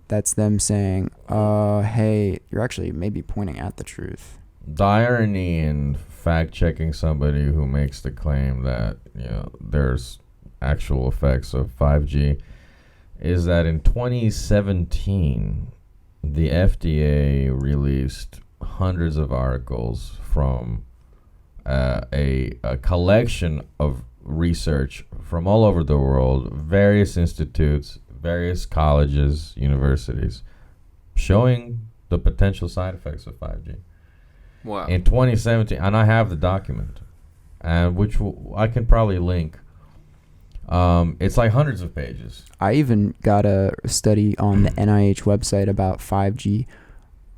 that's them saying, hey, you're actually maybe pointing at the truth. The irony in fact checking somebody who makes the claim that, there's actual effects of 5G is that in 2017, the FDA released hundreds of articles from a collection of research from all over the world, various institutes, various colleges, universities, showing the potential side effects of 5G. Wow. In 2017, and I have the document, and which I can probably link. It's like hundreds of pages. I even got a study on the NIH website about 5G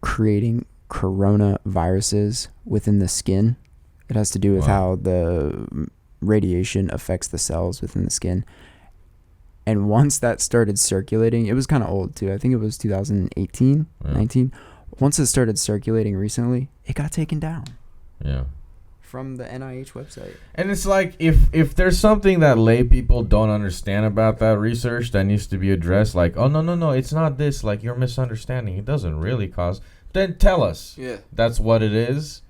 creating coronaviruses within the skin. It has to do with how the radiation affects the cells within the skin. And once that started circulating, it was kind of old too. I think it was 2018, 19. Once it started circulating recently, it got taken down. Yeah. From the NIH website. And it's like, if there's something that lay people don't understand about that research that needs to be addressed, like, oh, no, it's not this, like, you're misunderstanding. It doesn't really cause, then tell us. Yeah. That's what it is.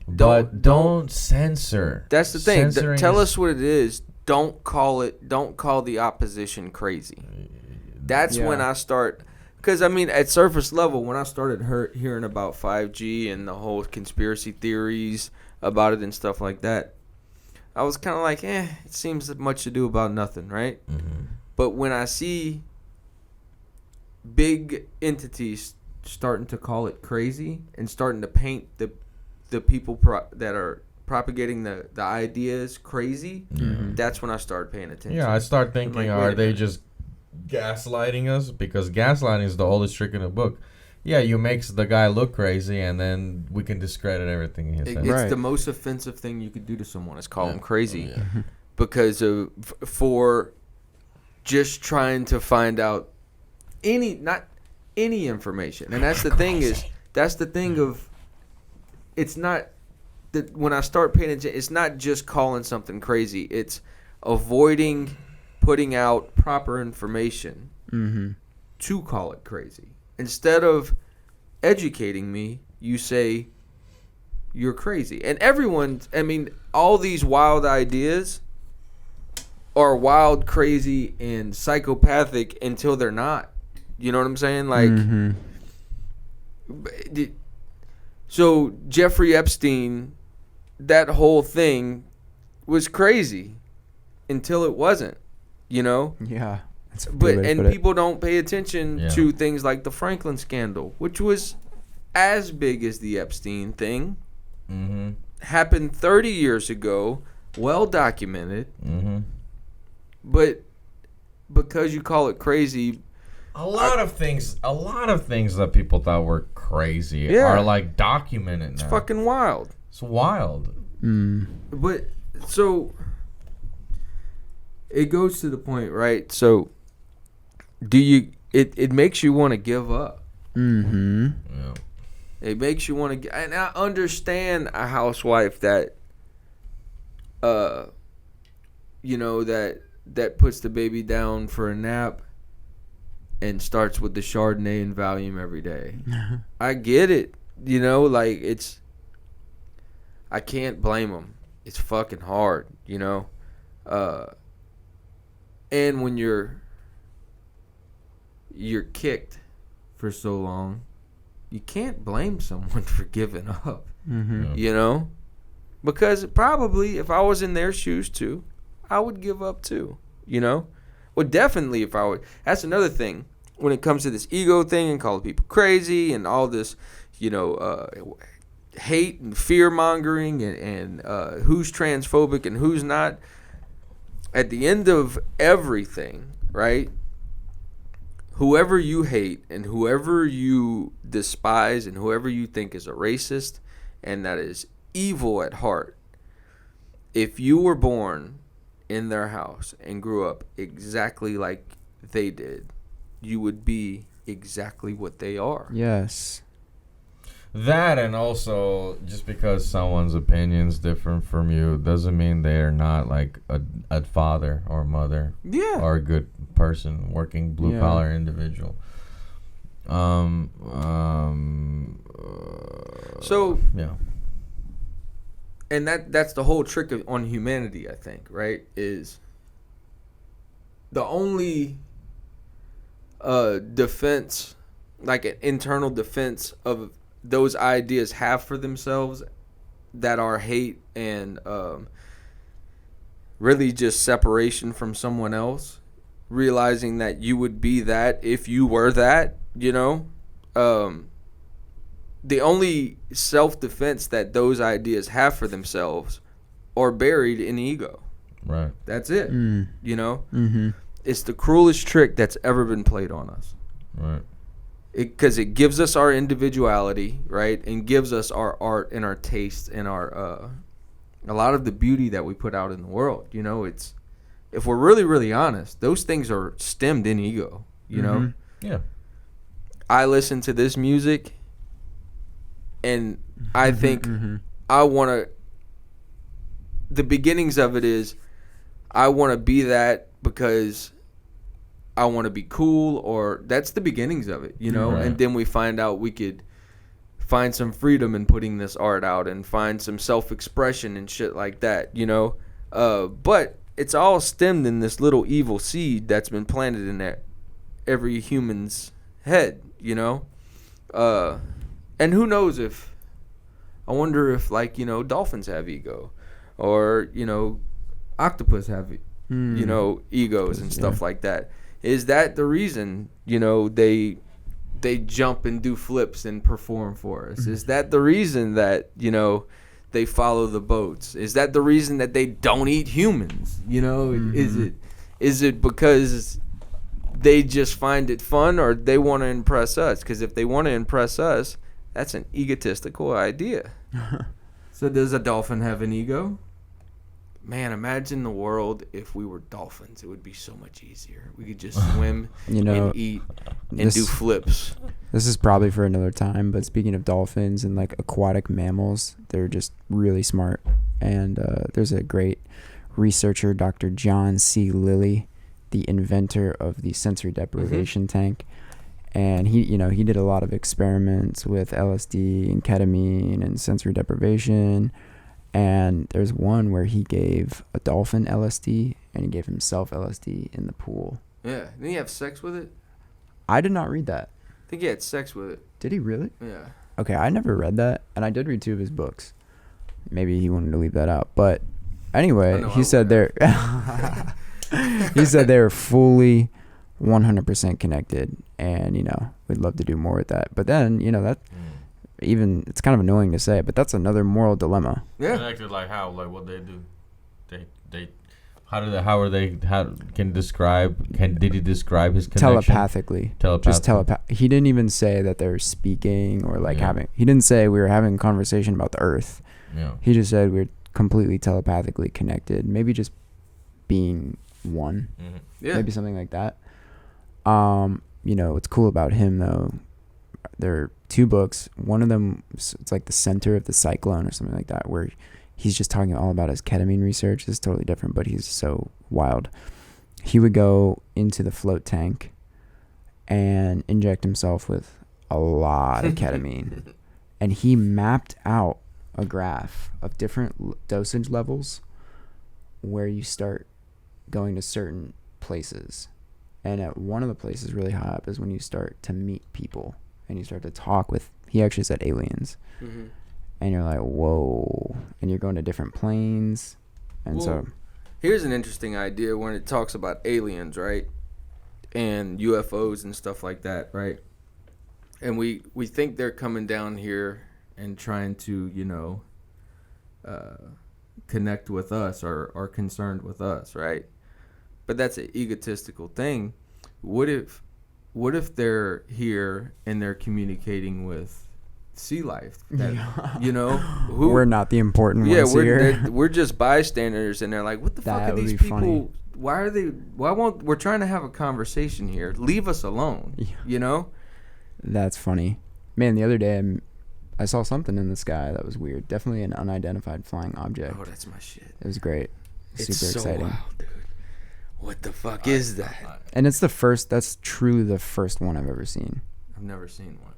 But don't censor. That's the thing. Tell us what it is. Don't call the opposition crazy. That's when I start, because I mean, at surface level, when I started hearing about 5G and the whole conspiracy theories about it and stuff like that, I was kind of like, it seems much to do about nothing, right? Mm-hmm. But when I see big entities starting to call it crazy and starting to paint the people that are propagating the ideas crazy, that's when I started paying attention. Yeah, I start thinking, are they just gaslighting us? Because gaslighting is the oldest trick in the book. you makes the guy look crazy, and then we can discredit everything he says. It's the most offensive thing you could do to someone is call them crazy, Yeah. because for just trying to find out not any information. And that's the thing of it's not that when I start paying attention, it's not just calling something crazy. It's avoiding putting out proper information to call it crazy. Instead of educating me, you say you're crazy. And all these wild ideas are wild, crazy, and psychopathic until they're not. You know what I'm saying? Like, so Jeffrey Epstein, that whole thing was crazy until it wasn't, you know? Yeah. People don't pay attention to things like the Franklin scandal, which was as big as the Epstein thing. Happened 30 years ago, well documented. But because you call it crazy, a lot of things that people thought were crazy are like documented now. It's fucking wild. It's wild. But so it goes to the point, right? So it makes you want to give up. Yeah. It makes you want to, and I understand a housewife that that puts the baby down for a nap and starts with the Chardonnay and Valium every day. I get it. I can't blame them. It's fucking hard, and when you're kicked for so long, you can't blame someone for giving up, because probably if I was in their shoes too, I would give up too, Well, definitely if I would. That's another thing when it comes to this ego thing and calling people crazy and all this, hate and fear mongering and who's transphobic and who's not. At the end of everything, right? Whoever you hate and whoever you despise and whoever you think is a racist and that is evil at heart, if you were born in their house and grew up exactly like they did, you would be exactly what they are. Yes. That, and also just because someone's opinion's different from you doesn't mean they're not like a father or mother, or a good person, working blue collar individual. So yeah, and that's the whole trick on humanity, I think, right? Is the only defense, like an internal defense of those ideas have for themselves that are hate and really just separation from someone else, realizing that you would be that if you were that, the only self-defense that those ideas have for themselves are buried in ego. Right. That's it. It's the cruelest trick that's ever been played on us. Right. Because it gives us our individuality, right, and gives us our art and our taste and our a lot of the beauty that we put out in the world. It's, if we're really, really honest, those things are stemmed in ego. Yeah. I listen to this music, and I think I want to. The beginnings of it is, I want to be that because I want to be cool, or that's the beginnings of it, Right. And then we find out we could find some freedom in putting this art out and find some self-expression and shit like that, But it's all stemmed in this little evil seed that's been planted in every human's head, And who knows if, I wonder if, dolphins have ego, or, octopus have, egos and stuff like that. Is that the reason, they jump and do flips and perform for us? Is that the reason that, they follow the boats? Is that the reason that they don't eat humans? Is it because they just find it fun or they want to impress us. Because if they want to impress us, that's an egotistical idea. So does a dolphin have an ego? Man, imagine the world if we were dolphins. It would be so much easier. We could just swim and eat and do flips. This is probably for another time, but speaking of dolphins and like aquatic mammals, they're just really smart. And there's a great researcher, Dr. John C. Lilly, the inventor of the sensory deprivation tank. And he did a lot of experiments with LSD and ketamine and sensory deprivation. And there's one where he gave a dolphin LSD and he gave himself LSD in the pool. Yeah. Didn't he have sex with it? I did not read that. I think he had sex with it. Did he really? Yeah. Okay, I never read that. And I did read 2 of his books. Maybe he wanted to leave that out. But anyway, he said they're he said they were fully 100% connected. And, we'd love to do more with that. But then, that... Even it's kind of annoying to say, but that's another moral dilemma. Yeah. Connected like how? Like what they do? Did he describe his connection? Telepathically. Just he didn't even say that they're speaking or like having. He didn't say we were having a conversation about the Earth. Yeah. He just said we're completely telepathically connected. Maybe just being one. Mm-hmm. Yeah. Maybe something like that. What's cool about him though, there are 2 books. One of them, it's like the center of the cyclone or something like that, where he's just talking all about his ketamine research. It's totally different, but he's so wild. He would go into the float tank and inject himself with a lot of ketamine. And he mapped out a graph of different dosage levels where you start going to certain places. And at one of the places really high up is when you start to meet people. And you start to talk with, he actually said aliens. Mm-hmm. And you're like, whoa. And you're going to different planes. And so. Here's an interesting idea when it talks about aliens, right? And UFOs and stuff like that, right? And we think they're coming down here and trying to, connect with us or are concerned with us, right? But that's an egotistical thing. What if they're here and they're communicating with sea life? That, we're not the important ones here. We're just bystanders, and they're like, "What the fuck are these people? Funny. Why are they? Why won't we're trying to have a conversation here? Leave us alone." Yeah. That's funny, man. The other day, I saw something in the sky that was weird. Definitely an unidentified flying object. Oh, that's my shit. It was great. It's super exciting. Wild, dude. What the fuck is that? And it's that's truly the first one I've ever seen. I've never seen one.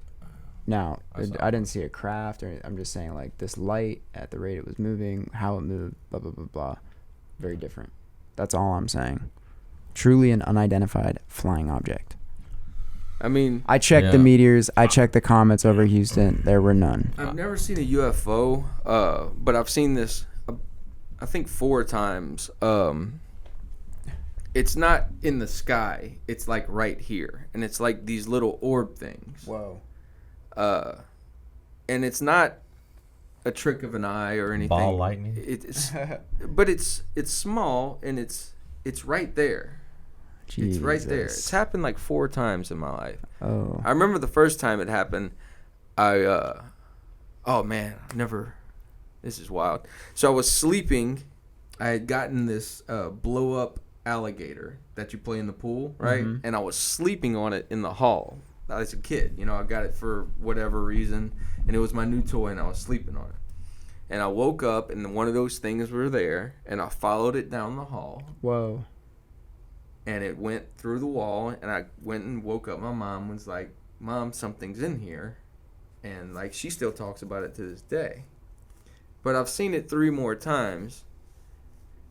Now, I didn't see a craft, or I'm just saying, like, this light, at the rate it was moving, how it moved, blah, blah, blah, blah. Very different. That's all I'm saying. Truly an unidentified flying object. I mean... I checked the meteors. I checked the comets over Houston. There were none. I've never seen a UFO, but I've seen this, I think, 4 times. It's not in the sky. It's like right here. And it's like these little orb things. Whoa. And it's not a trick of an eye or anything. Ball lightning? But it's small and it's right there. Jesus. It's right there. It's happened like 4 times in my life. Oh. I remember the first time it happened, this is wild. So I was sleeping. I had gotten this blow up alligator that you play in the pool, right? Mm-hmm. And I was sleeping on it in the hall as a kid. I got it for whatever reason, and it was my new toy, and I was sleeping on it. And I woke up, and one of those things were there, and I followed it down the hall. Whoa. And it went through the wall, and I went and woke up. My mom was like, "Mom, something's in here." And, like, she still talks about it to this day. But I've seen it 3 more times.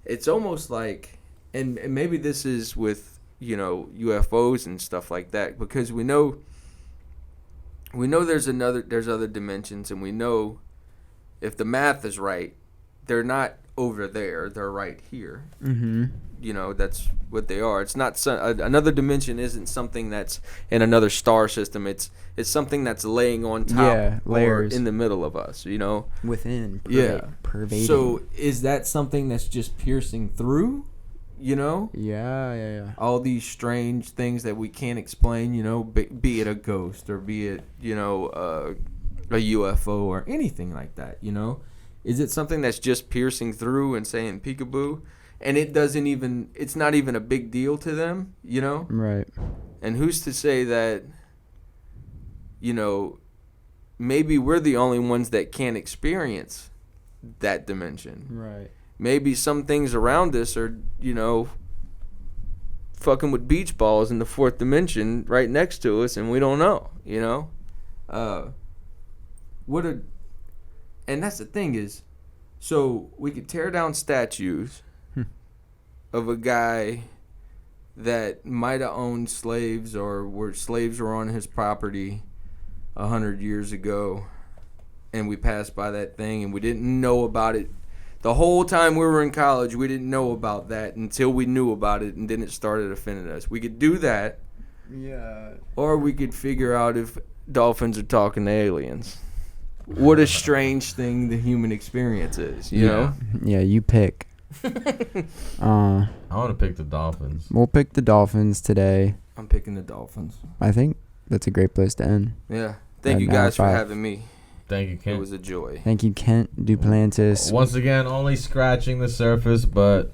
It's almost like... And maybe this is with, UFOs and stuff like that, because we know there's other dimensions, and we know if the math is right, they're not over there, they're right here. Mm-hmm. That's what they are. It's not another dimension. Isn't something that's in another star system. It's something that's laying on top, layers, or in the middle of us. Within, pervading. So is that something that's just piercing through? you know? Yeah. All these strange things that we can't explain, you know, be it a ghost or be it, you know, a UFO or anything like that, you know? Is it something that's just piercing through and saying peekaboo? And it's not even a big deal to them, you know? Right. And who's to say that, you know, maybe we're the only ones that can't experience that dimension. Right. Maybe some things around us are, you know, fucking with beach balls in the fourth dimension right next to us, and we don't know, you know? And that's the thing is, so we could tear down statues of a guy that might have owned slaves or where slaves were on his property 100 years ago, and we passed by that thing and we didn't know about it. The whole time we were in college, we didn't know about that until we knew about it, and then it started offending us. We could do that. Yeah. Or we could figure out if dolphins are talking to aliens. What a strange thing the human experience is, you know? Yeah, you pick. I want to pick the Dolphins. We'll pick the Dolphins today. I'm picking the Dolphins. I think that's a great place to end. Yeah. Thank At you guys for 9:05. having me. Thank you, Kent. It was a joy. Thank you, Kent Duplantis. Once again, only scratching the surface, but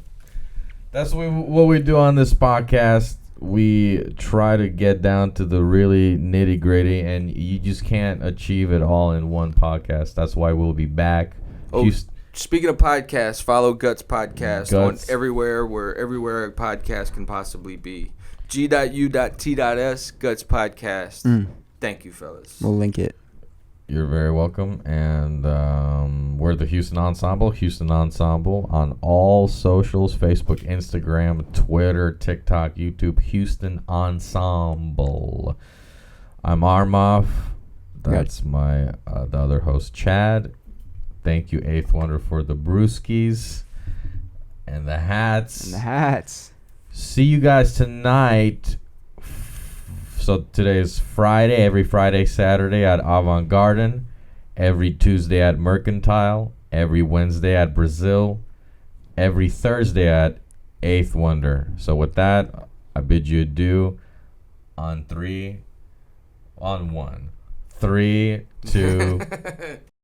that's what we do on this podcast. We try to get down to the really nitty gritty, and you just can't achieve it all in one podcast. That's why we'll be back. Oh, speaking of podcasts, follow Guts Podcast Guts. on everywhere a podcast can possibly be. G.U.T.S. Guts Podcast. Thank you, fellas. We'll link it. You're very welcome. And we're the Houston Ensemble. Houston Ensemble on all socials: Facebook, Instagram, Twitter, TikTok, YouTube. Houston Ensemble. I'm Armov. That's my the other host, Chad. Thank you, Eighth Wonder, for the brewskis and the hats. See you guys tonight. So today is Friday. Every Friday, Saturday at Avant Garden. Every Tuesday at Mercantile. Every Wednesday at Brazil. Every Thursday at Eighth Wonder. So with that, I bid you adieu on 3, on 1. 3, 2...